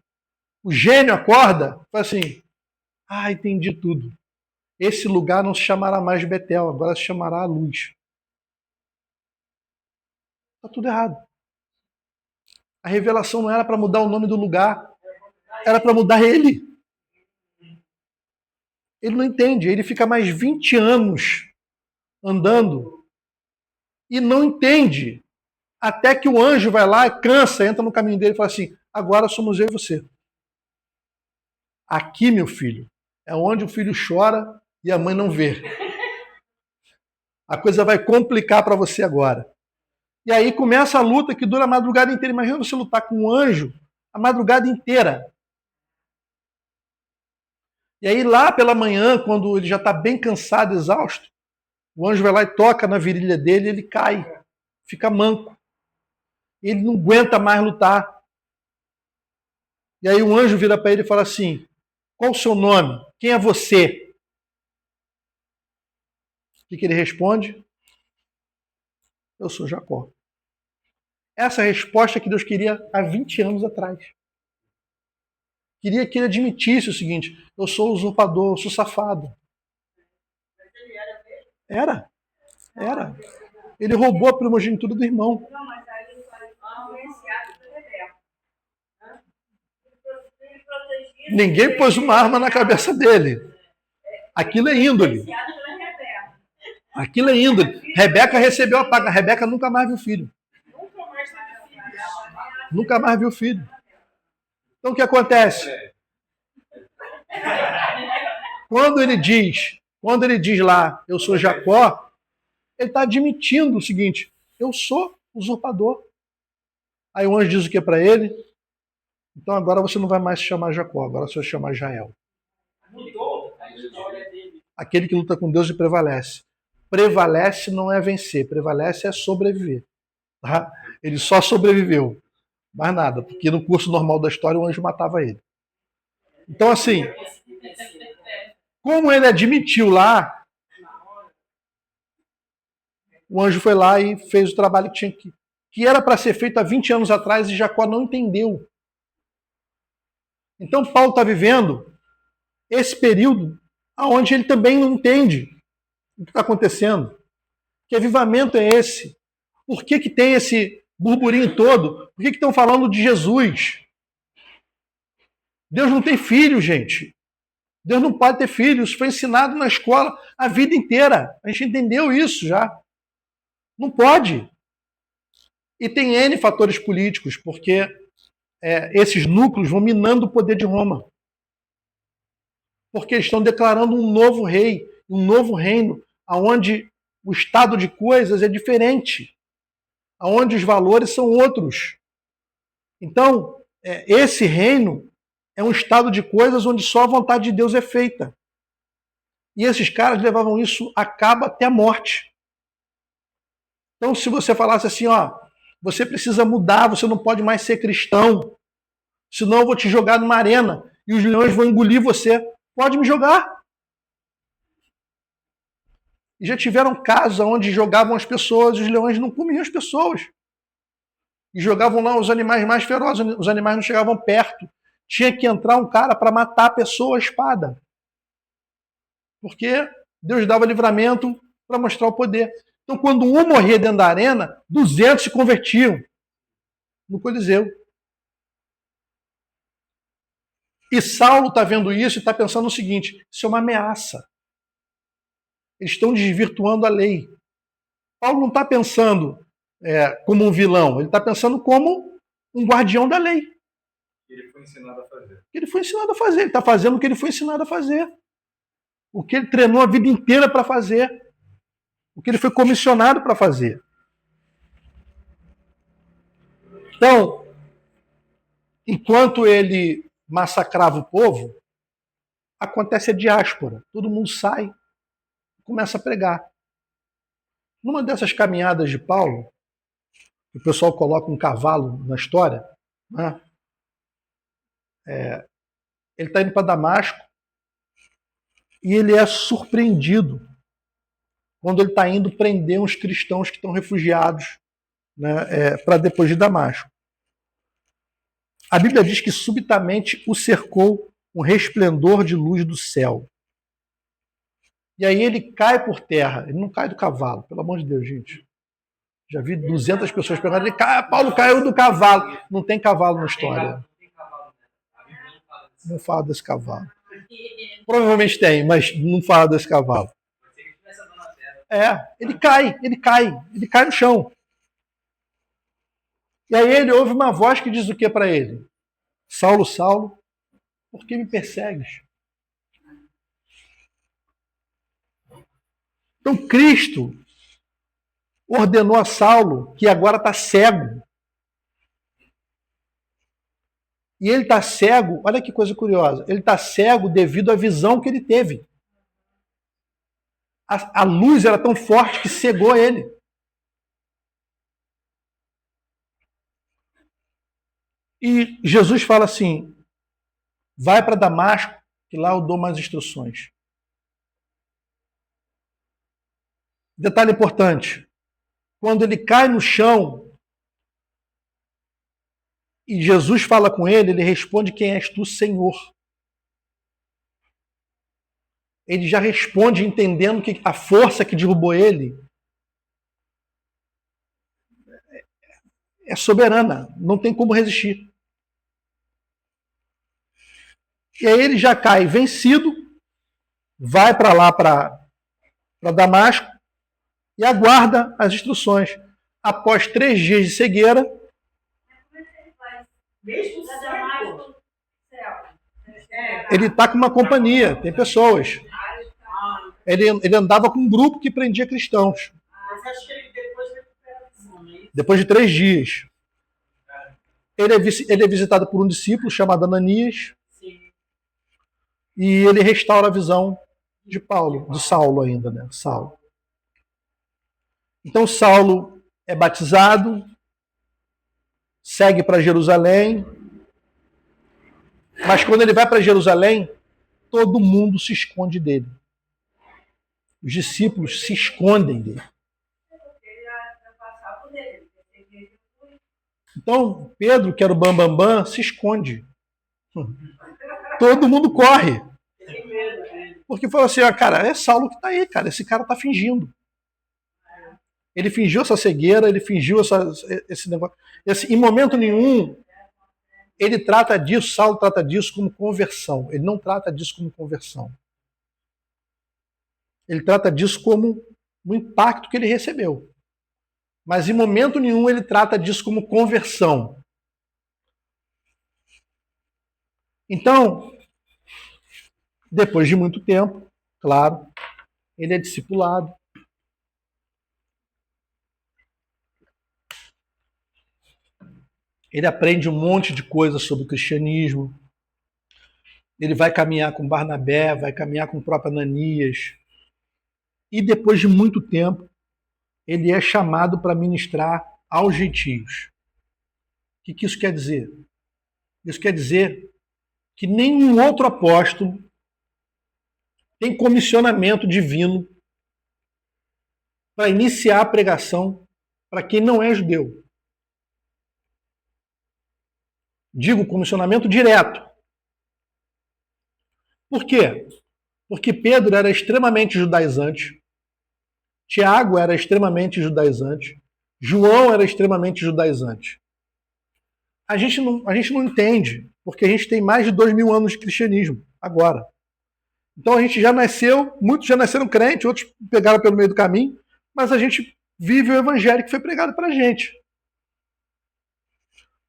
o gênio acorda, fala assim, entendi tudo. Esse lugar não se chamará mais Betel, agora se chamará Luz. Está tudo errado. A revelação não era para mudar o nome do lugar, era para mudar ele. Ele não entende, ele fica mais 20 anos andando e não entende. Até que o anjo vai lá, cansa, entra no caminho dele e fala assim, agora somos eu e você. Aqui, meu filho, é onde o filho chora e a mãe não vê. A coisa vai complicar para você agora. E aí começa a luta que dura a madrugada inteira. Imagina você lutar com um anjo a madrugada inteira. E aí lá pela manhã, quando ele já está bem cansado, exausto, o anjo vai lá e toca na virilha dele e ele cai, fica manco. Ele não aguenta mais lutar. E aí o anjo vira para ele e fala assim: qual o seu nome? Quem é você? O que ele responde? Eu sou Jacó. Essa é a resposta que Deus queria há 20 anos atrás. Queria que ele admitisse o seguinte: eu sou usurpador, eu sou safado. Era. Ele roubou a primogenitura do irmão. Não, mas aí ele foi influenciado pela Rebeca. Ele protegia. Ninguém pôs uma arma na cabeça dele. Aquilo é índole. Influenciado pela Rebeca. Aquilo é índole. Rebeca recebeu a paga. Rebeca nunca mais viu filho. Nunca mais teve filhos. Nunca mais viu filho. Então o que acontece? Quando ele diz lá, eu sou Jacó, ele está admitindo o seguinte: eu sou usurpador. Aí o anjo diz o que para ele? Então agora você não vai mais se chamar Jacó, agora você vai se chamar Israel. Mudou a história dele. Aquele que luta com Deus e prevalece. Prevalece não é vencer, prevalece é sobreviver. Tá? Ele só sobreviveu. Mais nada, porque no curso normal da história o anjo matava ele. Então assim, como ele admitiu lá, o anjo foi lá e fez o trabalho que era para ser feito há 20 anos atrás e Jacó não entendeu. Então Paulo está vivendo esse período onde ele também não entende o que está acontecendo. Que avivamento é esse? Por que tem esse burburinho todo? Por que estão falando de Jesus? Deus não tem filho, gente. Deus não pode ter filhos. Foi ensinado na escola a vida inteira. A gente entendeu isso já. Não pode. E tem N fatores políticos, porque esses núcleos vão minando o poder de Roma. Porque eles estão declarando um novo rei, um novo reino, onde o estado de coisas é diferente, onde os valores são outros. Então, esse reino é um estado de coisas onde só a vontade de Deus é feita. E esses caras levavam isso a cabo até a morte. Então, se você falasse assim, você precisa mudar, você não pode mais ser cristão, senão eu vou te jogar numa arena e os leões vão engolir você. Pode me jogar. E já tiveram casos onde jogavam as pessoas e os leões não comiam as pessoas. E jogavam lá os animais mais ferozes, os animais não chegavam perto. Tinha que entrar um cara para matar a pessoa à espada. Porque Deus dava livramento para mostrar o poder. Então, quando um morria dentro da arena, 200 se convertiam no Coliseu. E Saulo está vendo isso e está pensando o seguinte: isso é uma ameaça. Eles estão desvirtuando a lei. Paulo não está pensando como um vilão, ele está pensando como um guardião da lei. Ele foi ensinado a fazer. Ele foi ensinado a fazer, ele está fazendo o que ele foi ensinado a fazer. O que ele treinou a vida inteira para fazer. O que ele foi comissionado para fazer. Então, enquanto ele massacrava o povo, acontece a diáspora. Todo mundo sai e começa a pregar. Numa dessas caminhadas de Paulo, o pessoal coloca um cavalo na história, né? Ele está indo para Damasco e ele é surpreendido quando ele está indo prender uns cristãos que estão refugiados, né, para depois de Damasco. A Bíblia diz que subitamente o cercou um resplendor de luz do céu. E aí ele cai por terra. Ele não cai do cavalo, pelo amor de Deus, gente. Já vi 200 pessoas perguntando, Paulo caiu do cavalo. Não tem cavalo na história. Não fala desse cavalo. Provavelmente tem, mas não fala desse cavalo. Ele cai no chão. E aí ele ouve uma voz que diz o que para ele? Saulo, Saulo, Por que me persegues? Então Cristo ordenou a Saulo, que agora está cego. E ele está cego, olha que coisa curiosa, ele está cego devido à visão que ele teve. A luz era tão forte que cegou ele. E Jesus fala assim, vai para Damasco, que lá eu dou mais instruções. Detalhe importante, quando ele cai no chão e Jesus fala com ele, ele responde, quem és tu, Senhor? Ele já responde entendendo que a força que derrubou ele é soberana, não tem como resistir. E aí ele já cai vencido, vai para lá, para Damasco, e aguarda as instruções. Após 3 dias de cegueira, Mesmo cego. ele está com uma companhia, tem pessoas. Ele andava com um grupo que prendia cristãos. Mas acho que ele depois recupera a visão, não é isso? Depois de 3 dias. Ele é visitado por um discípulo chamado Ananias, Sim. e ele restaura a visão de Paulo, de Saulo ainda, né? Saulo. Então Saulo é batizado, segue para Jerusalém, mas quando ele vai para Jerusalém, todo mundo se esconde dele. Os discípulos se escondem dele. Então Pedro, que era o bambambam, se esconde. Todo mundo corre. Porque falou assim, cara, é Saulo que está aí, cara, esse cara está fingindo. Ele fingiu essa cegueira, ele fingiu esse negócio. Em momento nenhum, ele trata disso, Saulo trata disso como conversão. Ele não trata disso como conversão. Ele trata disso como um impacto que ele recebeu. Mas em momento nenhum ele trata disso como conversão. Então, depois de muito tempo, claro, ele é discipulado. Ele aprende um monte de coisas sobre o cristianismo. Ele vai caminhar com Barnabé, vai caminhar com o próprio Ananias. E depois de muito tempo, ele é chamado para ministrar aos gentios. O que isso quer dizer? Isso quer dizer que nenhum outro apóstolo tem comissionamento divino para iniciar a pregação para quem não é judeu. Digo comissionamento direto. Por quê? Porque Pedro era extremamente judaizante, Tiago era extremamente judaizante, João era extremamente judaizante. A gente não entende, porque a gente tem mais de 2000 anos de cristianismo, agora. Então a gente já nasceu, muitos já nasceram crentes, outros pegaram pelo meio do caminho, mas a gente vive o evangelho que foi pregado para a gente.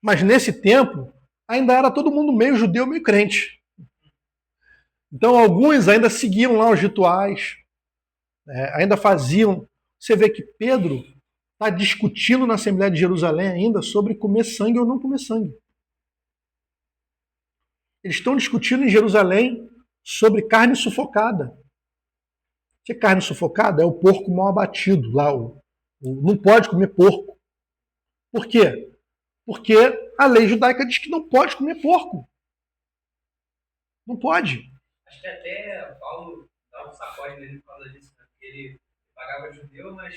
Mas nesse tempo, ainda era todo mundo meio judeu, meio crente. Então alguns ainda seguiam lá os rituais, ainda faziam. Você vê que Pedro está discutindo na Assembleia de Jerusalém ainda sobre comer sangue ou não comer sangue. Eles estão discutindo em Jerusalém sobre carne sufocada. Que carne sufocada é o porco mal abatido. Lá, não pode comer porco. Por quê? Porque a lei judaica diz que não pode comer porco. Não pode. Acho que até Paulo dá um sacode nele por causa disso, né? Porque ele pagava judeu, mas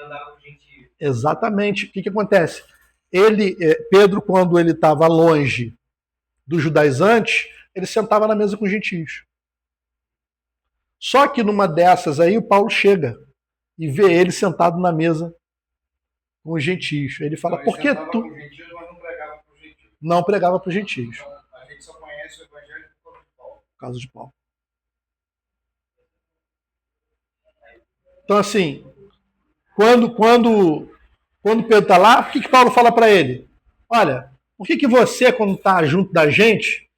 andava com gente. Exatamente. O que acontece? Pedro, quando ele estava longe dos judaizantes, ele sentava na mesa com os gentios. Só que numa dessas aí, o Paulo chega e vê ele sentado na mesa com os gentios. Ele fala, por que tu... Gentios, mas não pregava para os gentios. Não pregava para os gentios. Então, a gente só conhece o evangelho por causa de Paulo. Por causa de Paulo. Então, assim, quando Pedro está lá, o que Paulo fala para ele? Olha, por que você, quando está junto da gente,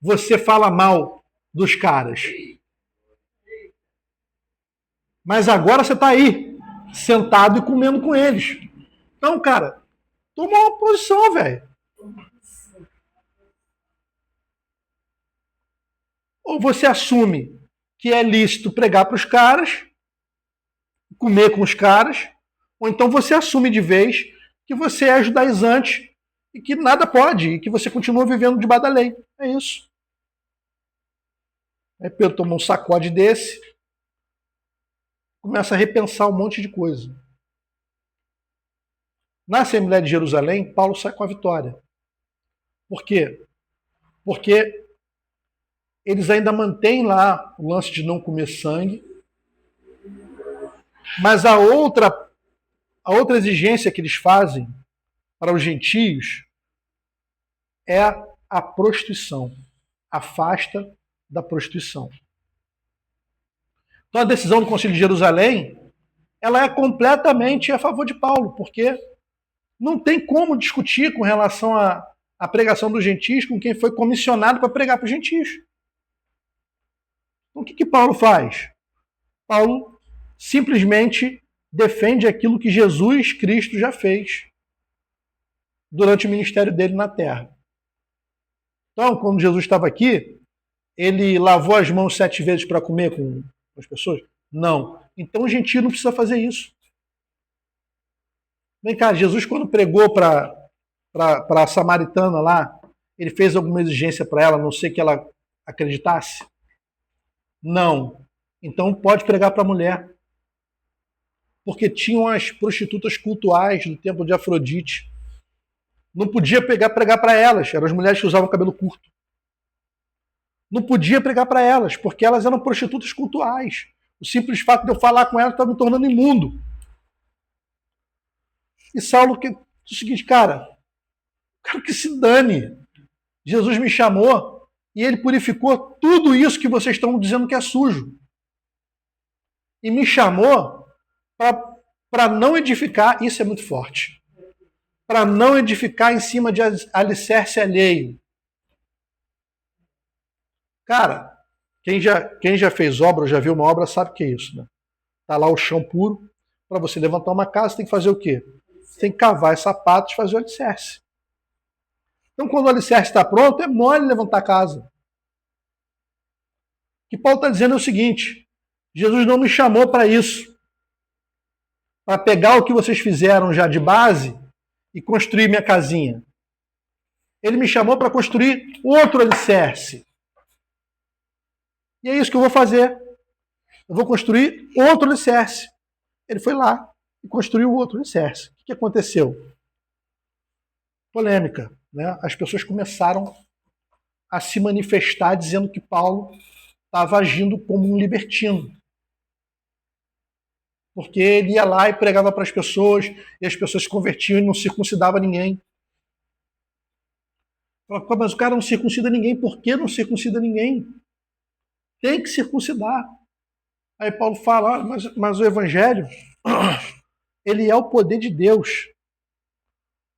você fala mal dos caras. Mas agora você está aí, sentado e comendo com eles. Então, cara, toma uma posição, velho. Ou você assume que é lícito pregar para os caras, comer com os caras, ou então você assume de vez que você é judaizante e que nada pode, e que você continua vivendo debaixo da lei. É isso. Aí Pedro toma um sacode desse, começa a repensar um monte de coisa. Na Assembleia de Jerusalém, Paulo sai com a vitória. Por quê? Porque eles ainda mantêm lá o lance de não comer sangue, mas a outra exigência que eles fazem para os gentios é a prostituição. Afasta da prostituição. Então a decisão do Concílio de Jerusalém, ela é completamente a favor de Paulo, porque não tem como discutir com relação à pregação dos gentios com quem foi comissionado para pregar para os gentios. Então o que Paulo faz? Paulo simplesmente defende aquilo que Jesus Cristo já fez durante o ministério dele na terra. Então, quando Jesus estava aqui, ele lavou as mãos 7 vezes para comer com as pessoas? Não. Então o gentio não precisa fazer isso. Vem cá, Jesus quando pregou para a samaritana lá, ele fez alguma exigência para ela, a não ser que ela acreditasse? Não. Então pode pregar para a mulher. Porque tinham as prostitutas cultuais do templo de Afrodite. Não podia pregar para elas, eram as mulheres que usavam cabelo curto. Não podia pregar para elas, porque elas eram prostitutas cultuais. O simples fato de eu falar com elas estava me tornando imundo. E Saulo, que o seguinte, cara, quero que se dane. Jesus me chamou e ele purificou tudo isso que vocês estão dizendo que é sujo. E me chamou para não edificar, isso é muito forte, para não edificar em cima de alicerce alheio. Cara, quem já fez obra, já viu uma obra, sabe o que é isso, né? Tá lá o chão puro. Para você levantar uma casa, você tem que fazer o quê? Você tem que cavar as sapatos e fazer o alicerce. Então, quando o alicerce está pronto, é mole levantar a casa. O que Paulo está dizendo é o seguinte: Jesus não me chamou para isso. Para pegar o que vocês fizeram já de base e construir minha casinha. Ele me chamou para construir outro alicerce. E é isso que eu vou fazer. Eu vou construir outro alicerce. Ele foi lá e construiu outro alicerce. O que aconteceu? Polêmica. Né? As pessoas começaram a se manifestar dizendo que Paulo estava agindo como um libertino. Porque ele ia lá e pregava para as pessoas, e as pessoas se convertiam e não circuncidava ninguém. Mas o cara não circuncida ninguém, por que não circuncida ninguém? Tem que circuncidar. Aí Paulo fala, mas o Evangelho, ele é o poder de Deus.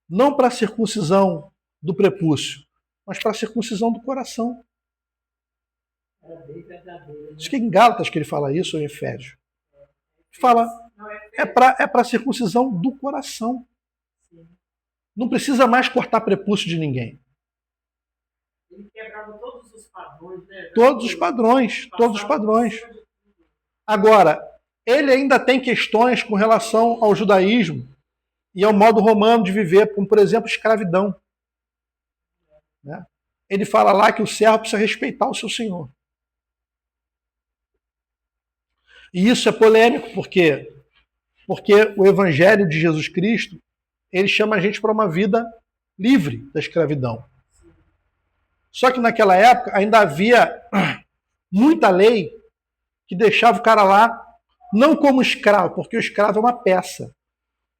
Não para a circuncisão do prepúcio, mas para a circuncisão do coração. Acho que é em Gálatas que ele fala isso, ou em Efésios. Fala, é para a circuncisão do coração. Não precisa mais cortar prepúcio de ninguém. Ele quebrava todos os padrões, né? Todos os padrões. Agora, ele ainda tem questões com relação ao judaísmo e ao modo romano de viver, como, por exemplo, escravidão. Né? Ele fala lá que o servo precisa respeitar o seu senhor. E isso é polêmico, porque o Evangelho de Jesus Cristo, ele chama a gente para uma vida livre da escravidão. Só que naquela época ainda havia muita lei que deixava o cara lá, não como escravo, porque o escravo é uma peça.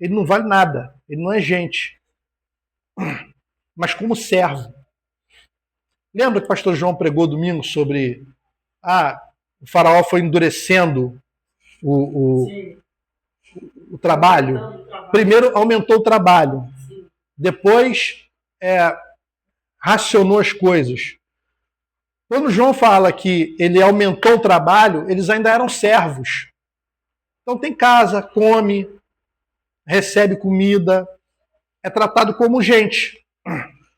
Ele não vale nada, ele não é gente. Mas como servo. Lembra que o pastor João pregou domingo sobre o faraó foi endurecendo o trabalho? Primeiro aumentou o trabalho, depois racionou as coisas. Quando João fala que ele aumentou o trabalho, eles ainda eram servos. Então tem casa, come, recebe comida, é tratado como gente.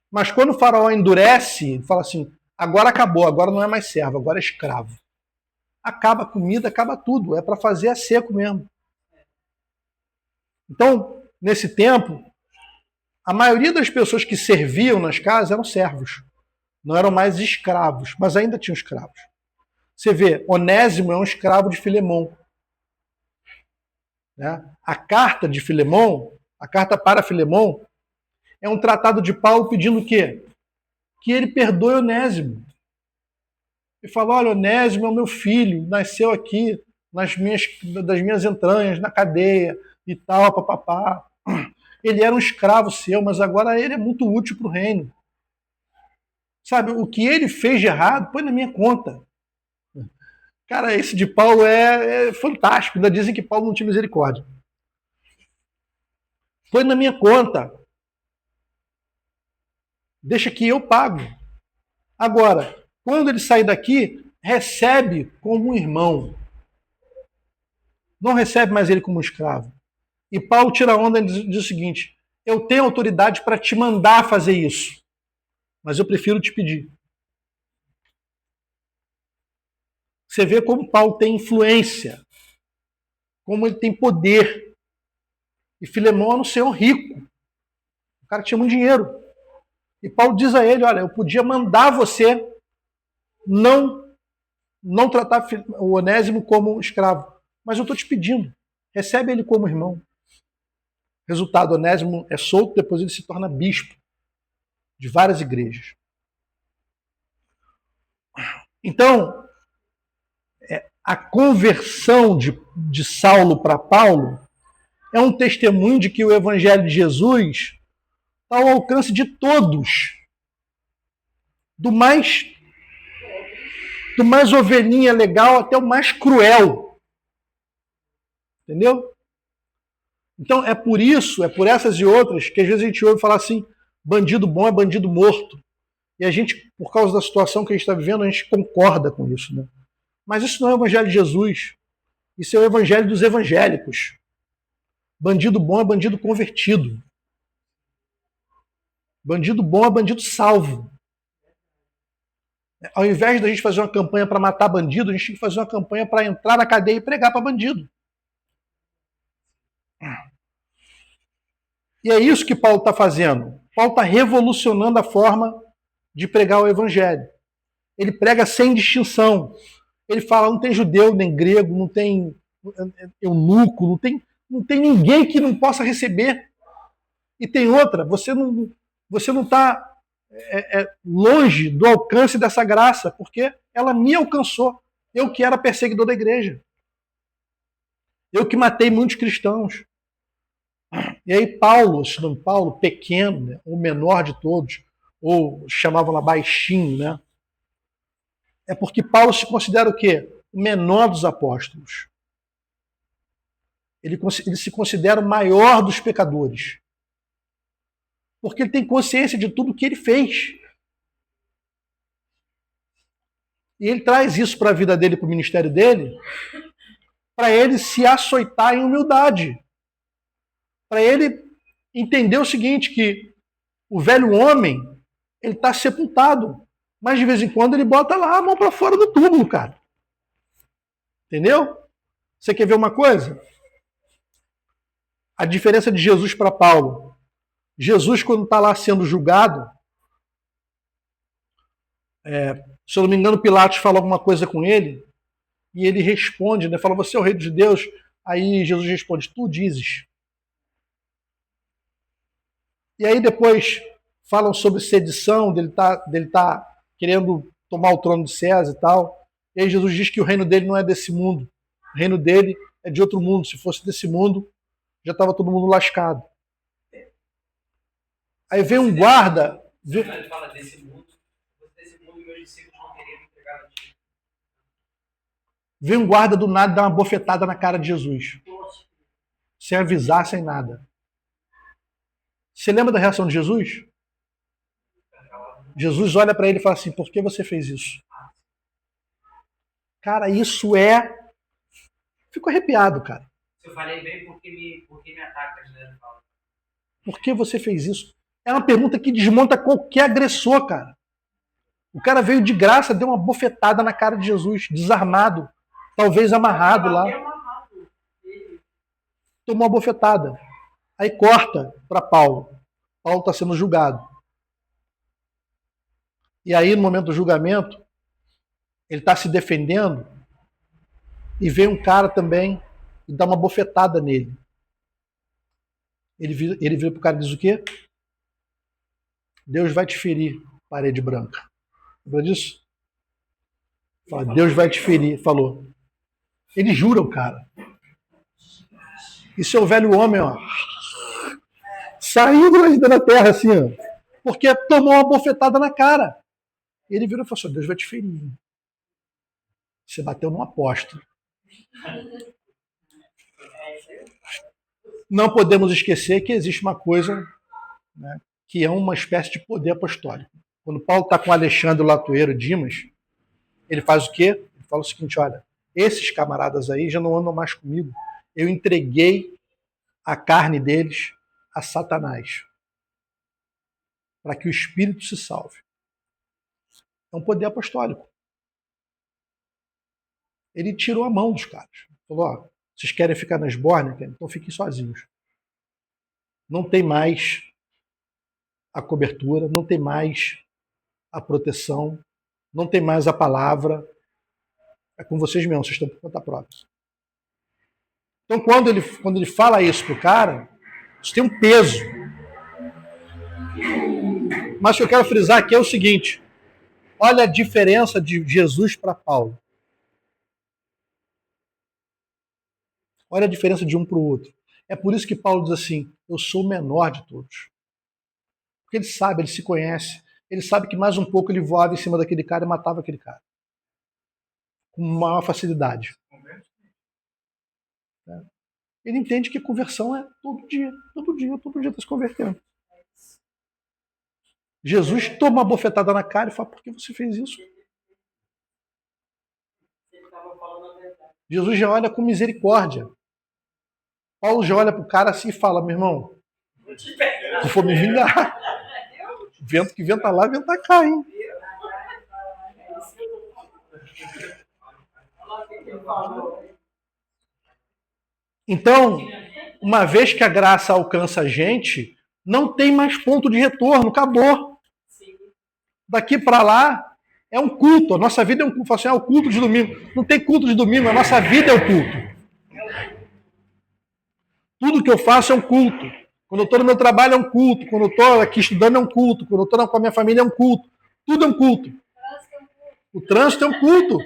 Mas quando o faraó endurece, fala assim, agora acabou, agora não é mais servo, agora é escravo. Acaba a comida, acaba tudo, é para fazer a seco mesmo. Então, nesse tempo, a maioria das pessoas que serviam nas casas eram servos. Não eram mais escravos, mas ainda tinham escravos. Você vê, Onésimo é um escravo de Filemão. Né? A carta de Filemão, a carta para Filemão, é um tratado de Paulo pedindo o quê? Que ele perdoe Onésimo. Ele fala, olha, Onésimo é o meu filho, nasceu aqui das minhas entranhas, na cadeia e tal, papapá. Ele era um escravo seu, mas agora ele é muito útil para o reino. Sabe, o que ele fez de errado, põe na minha conta. Cara, esse de Paulo é fantástico. Ainda dizem que Paulo não tinha misericórdia. Põe na minha conta. Deixa que eu pago. Agora, quando ele sair daqui, recebe como um irmão. Não recebe mais ele como um escravo. E Paulo tira a onda e diz o seguinte, eu tenho autoridade para te mandar fazer isso, mas eu prefiro te pedir. Você vê como Paulo tem influência, como ele tem poder. E Filemão era um senhor rico. O cara tinha muito dinheiro. E Paulo diz a ele, olha, eu podia mandar você não tratar o Onésimo como escravo, mas eu estou te pedindo, recebe ele como irmão. Resultado, Onésimo é solto, depois ele se torna bispo de várias igrejas. Então, a conversão de Saulo para Paulo é um testemunho de que o evangelho de Jesus está ao alcance de todos. Do mais ovelhinha legal até o mais cruel. Entendeu? Então é por isso, é por essas e outras, que às vezes a gente ouve falar assim, bandido bom é bandido morto. E a gente, por causa da situação que a gente está vivendo, a gente concorda com isso. Né? Mas isso não é o evangelho de Jesus. Isso é o evangelho dos evangélicos. Bandido bom é bandido convertido. Bandido bom é bandido salvo. Ao invés da gente fazer uma campanha para matar bandido, a gente tem que fazer uma campanha para entrar na cadeia e pregar para bandido. E é isso que Paulo está fazendo. Paulo está revolucionando a forma de pregar o evangelho. Ele prega sem distinção. Ele fala, não tem judeu nem grego, não tem eunuco, não tem ninguém que não possa receber. E tem outra, você não está longe do alcance dessa graça, porque ela me alcançou. Eu que era perseguidor da igreja. Eu que matei muitos cristãos. E aí Paulo, esse nome Paulo, pequeno, né, o menor de todos, ou chamavam lá baixinho, né? É porque Paulo se considera o quê? O menor dos apóstolos. Ele se considera o maior dos pecadores. Porque ele tem consciência de tudo que ele fez. E ele traz isso para a vida dele, para o ministério dele, para ele se açoitar em humildade. Para ele entender o seguinte, que o velho homem, ele está sepultado. Mas de vez em quando ele bota lá a mão para fora do túmulo, cara. Entendeu? Você quer ver uma coisa? A diferença de Jesus para Paulo. Jesus, quando está lá sendo julgado, se eu não me engano, Pilatos fala alguma coisa com ele, e ele responde, né? Fala, você é o rei dos judeus? Aí Jesus responde, tu dizes. E aí depois falam sobre sedição, dele tá querendo tomar o trono de César e tal. E aí Jesus diz que o reino dele não é desse mundo. O reino dele é de outro mundo. Se fosse desse mundo, já estava todo mundo lascado. Aí vem um guarda... Ele fala desse mundo e meus discípulos não teriam me entregado a ti. Vem um guarda do nada dar uma bofetada na cara de Jesus. Sem avisar, sem nada. Você lembra da reação de Jesus? Jesus olha para ele e fala assim, por que você fez isso? Cara, isso é... Fico arrepiado, cara. Se eu falei bem, porque me ataca, né? Por que você fez isso? É uma pergunta que desmonta qualquer agressor, cara. O cara veio de graça, deu uma bofetada na cara de Jesus, desarmado, talvez amarrado lá. Tomou uma bofetada. Aí corta para Paulo. Paulo está sendo julgado. E aí, no momento do julgamento, ele está se defendendo e vem um cara também e dá uma bofetada nele. Ele vira pro cara e diz o quê? Deus vai te ferir, parede branca. Lembra disso? Fala, Deus vai te ferir, falou. Ele jura o cara. Isso é o velho homem, ó. Saindo da terra, assim, ó. Porque tomou uma bofetada na cara. Ele virou e falou assim, Deus vai te ferir. Você bateu num apóstolo. Não podemos esquecer que existe uma coisa, né, que é uma espécie de poder apostólico. Quando Paulo está com Alexandre Latueiro Dimas, ele faz o quê? Ele fala o seguinte, olha, esses camaradas aí já não andam mais comigo. Eu entreguei a carne deles a Satanás, para que o espírito se salve. É um poder apostólico. Ele tirou a mão dos caras. Falou, ó, vocês querem ficar na esbórnia? Então fiquem sozinhos. Não tem mais a cobertura, não tem mais a proteção, não tem mais a palavra. É com vocês mesmos, vocês estão por conta própria. Então, quando ele fala isso pro cara, isso tem um peso. Mas o que eu quero frisar aqui é o seguinte. Olha a diferença de Jesus para Paulo. Olha a diferença de um para o outro. É por isso que Paulo diz assim, eu sou o menor de todos. Porque ele sabe, ele se conhece. Ele sabe que mais um pouco ele voava em cima daquele cara e matava aquele cara. Com maior facilidade. Ele entende que conversão é todo dia está se convertendo. Jesus toma uma bofetada na cara e fala, por que você fez isso? Jesus já olha com misericórdia. Paulo já olha pro cara assim e fala, meu irmão, se for me vingar, vento que venta lá, venta cá, hein? Então, uma vez que a graça alcança a gente, não tem mais ponto de retorno, acabou. Daqui para lá é um culto, a nossa vida é um culto. Fala assim, é o culto de domingo. Não tem culto de domingo, a nossa vida é o culto. Tudo que eu faço é um culto. Quando eu estou no meu trabalho é um culto. Quando eu estou aqui estudando é um culto. Quando eu estou com a minha família é um culto. Tudo é um culto. O trânsito é um culto.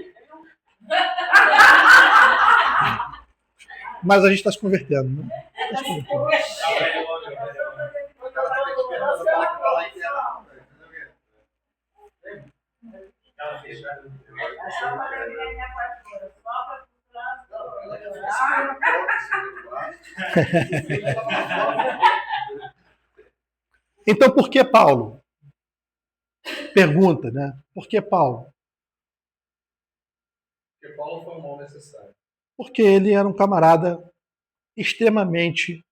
Mas a gente está se convertendo, né? Está se convertendo. Então, por que Paulo? Pergunta, né? Por que Paulo? Porque Paulo foi um mal necessário. Porque ele era um camarada extremamente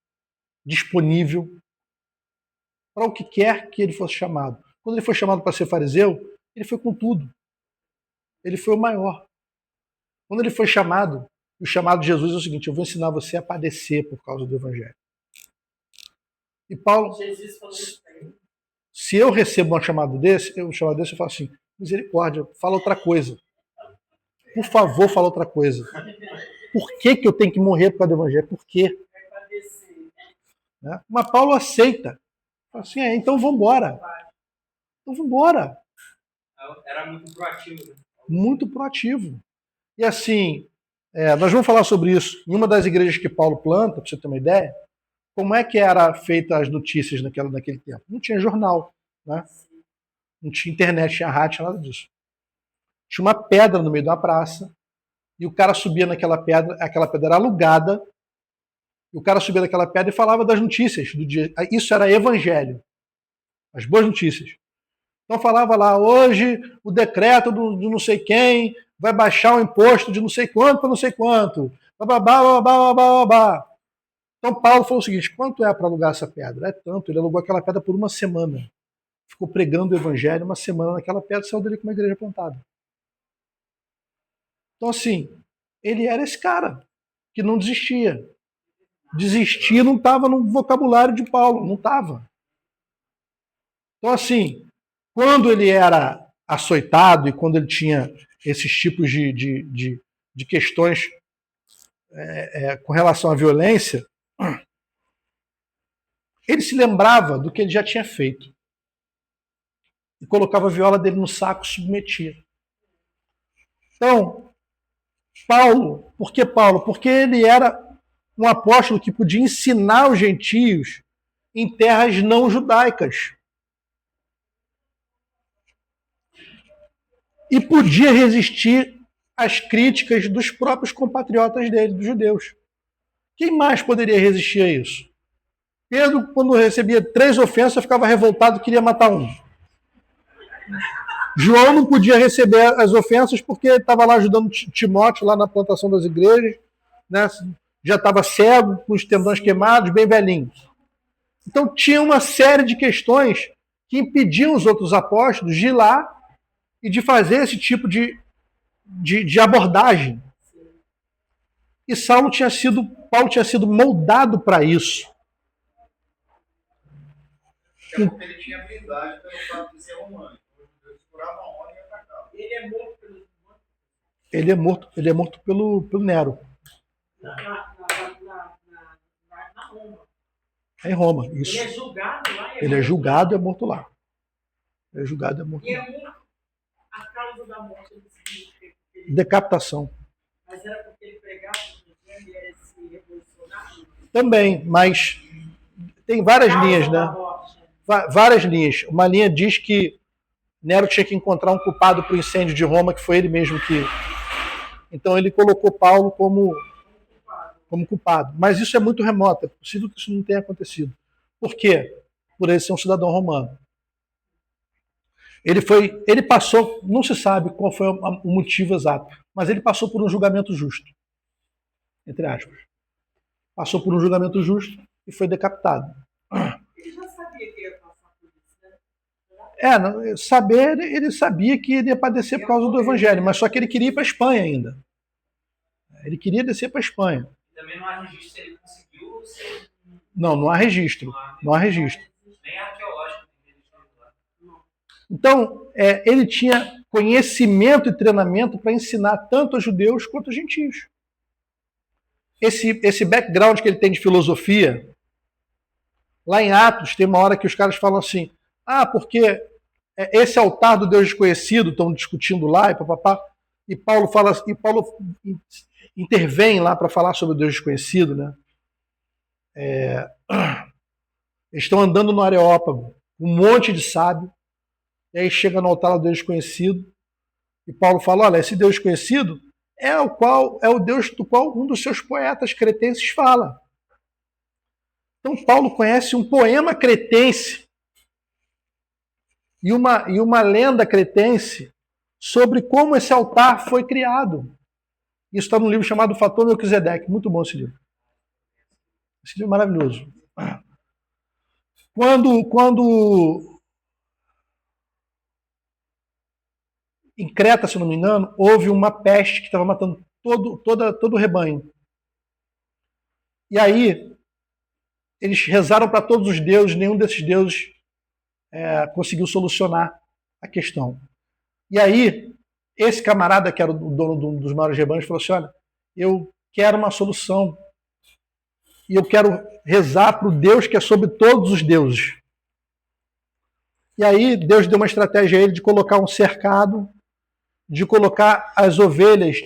disponível para o que quer que ele fosse chamado. Quando ele foi chamado para ser fariseu, ele foi com tudo. Ele foi o maior. Quando ele foi chamado, o chamado de Jesus é o seguinte, eu vou ensinar você a padecer por causa do Evangelho. E Paulo, se eu recebo um chamado desse, eu falo assim, misericórdia, fala outra coisa. Por favor, fala outra coisa. Por que eu tenho que morrer por causa do Evangelho? Por quê? Né? Mas Paulo aceita. Fala assim, então vamos embora. Então vamos embora. Era muito proativo. Né? Muito proativo. E assim, nós vamos falar sobre isso. Em uma das igrejas que Paulo planta, para você ter uma ideia, como é que era feita as notícias naquele tempo? Não tinha jornal, né? Não tinha internet, tinha rádio, tinha nada disso. Tinha uma pedra no meio da praça, e o cara subia naquela pedra, aquela pedra era alugada, e o cara subia naquela pedra e falava das notícias do dia. Isso era evangelho. As boas notícias. Então falava lá, hoje o decreto do não sei quem vai baixar o imposto de não sei quanto para não sei quanto. Bababá, babá, babá. Então Paulo falou o seguinte, quanto é para alugar essa pedra? É tanto, ele alugou aquela pedra por uma semana. Ficou pregando o evangelho uma semana naquela pedra, saiu dele com uma igreja plantada. Então assim, ele era esse cara que não desistia. Desistir não estava no vocabulário de Paulo, não estava. Então assim, quando ele era açoitado e quando ele tinha esses tipos de questões com relação à violência, ele se lembrava do que ele já tinha feito. E colocava a viola dele no saco e submetia. Então, Paulo, por que Paulo? Porque ele era um apóstolo que podia ensinar os gentios em terras não judaicas. E podia resistir às críticas dos próprios compatriotas dele, dos judeus. Quem mais poderia resistir a isso? Pedro, quando recebia 3 ofensas, ficava revoltado e queria matar um. João não podia receber as ofensas porque estava lá ajudando Timóteo lá na plantação das igrejas, né? Já estava cego, com os tendões queimados, bem velhinho. Então tinha uma série de questões que impediam os outros apóstolos de ir lá e de fazer esse tipo de abordagem. E Paulo tinha sido moldado para isso. É porque ele tinha habilidade pelo fato de ser romano. Ele segurava a onda e atacava. Ele é morto pelos romanos? Ele é morto pelo Nero. Na Roma. É em Roma, isso. Ele é julgado lá? Ele é julgado e é morto lá. Ele é julgado e é morto E lá. é morto. A causa da morte dele. Decapitação. Mas era porque ele pregava o evangelho e era esse revolucionário? Também, mas tem várias linhas, né? Várias linhas. Uma linha diz que Nero tinha que encontrar um culpado para o incêndio de Roma, que foi ele mesmo que... Então ele colocou Paulo como culpado. Mas isso é muito remoto, é possível que isso não tenha acontecido. Por quê? Por ele ser um cidadão romano. Ele passou, não se sabe qual foi o motivo exato, mas ele passou por um julgamento justo. Entre aspas. Passou por um julgamento justo e foi decapitado. Ele já sabia que ia passar por isso, né? Ele sabia que ele ia padecer por causa do evangelho, mas só que ele queria ir para a Espanha ainda. Ele queria descer para a Espanha. Também não há registro se ele conseguiu ser. Não há registro. Não há registro. Nem arqueológico tem registro lá. Então, ele tinha conhecimento e treinamento para ensinar tanto a judeus quanto a gentios. Esse background que ele tem de filosofia, lá em Atos, tem uma hora que os caras falam assim, porque esse altar do Deus desconhecido, estão discutindo lá, e Paulo intervém lá para falar sobre o Deus desconhecido, né? Eles estão andando no Areópago, um monte de sábio, e aí chega no altar do Deus desconhecido, e Paulo fala, olha, esse Deus desconhecido é o Deus do qual um dos seus poetas cretenses fala. Então Paulo conhece um poema cretense e uma lenda cretense sobre como esse altar foi criado. Isso está num livro chamado Fator Melquisedeque. Muito bom esse livro. Esse livro é maravilhoso. Quando em Creta, se não me engano, houve uma peste que estava matando todo o rebanho. E aí, eles rezaram para todos os deuses, nenhum desses deuses conseguiu solucionar a questão. E aí, esse camarada, que era o dono dos maiores rebanhos, falou assim, olha, eu quero uma solução. E eu quero rezar para o Deus que é sobre todos os deuses. E aí, Deus deu uma estratégia a ele de colocar um cercado, de colocar as ovelhas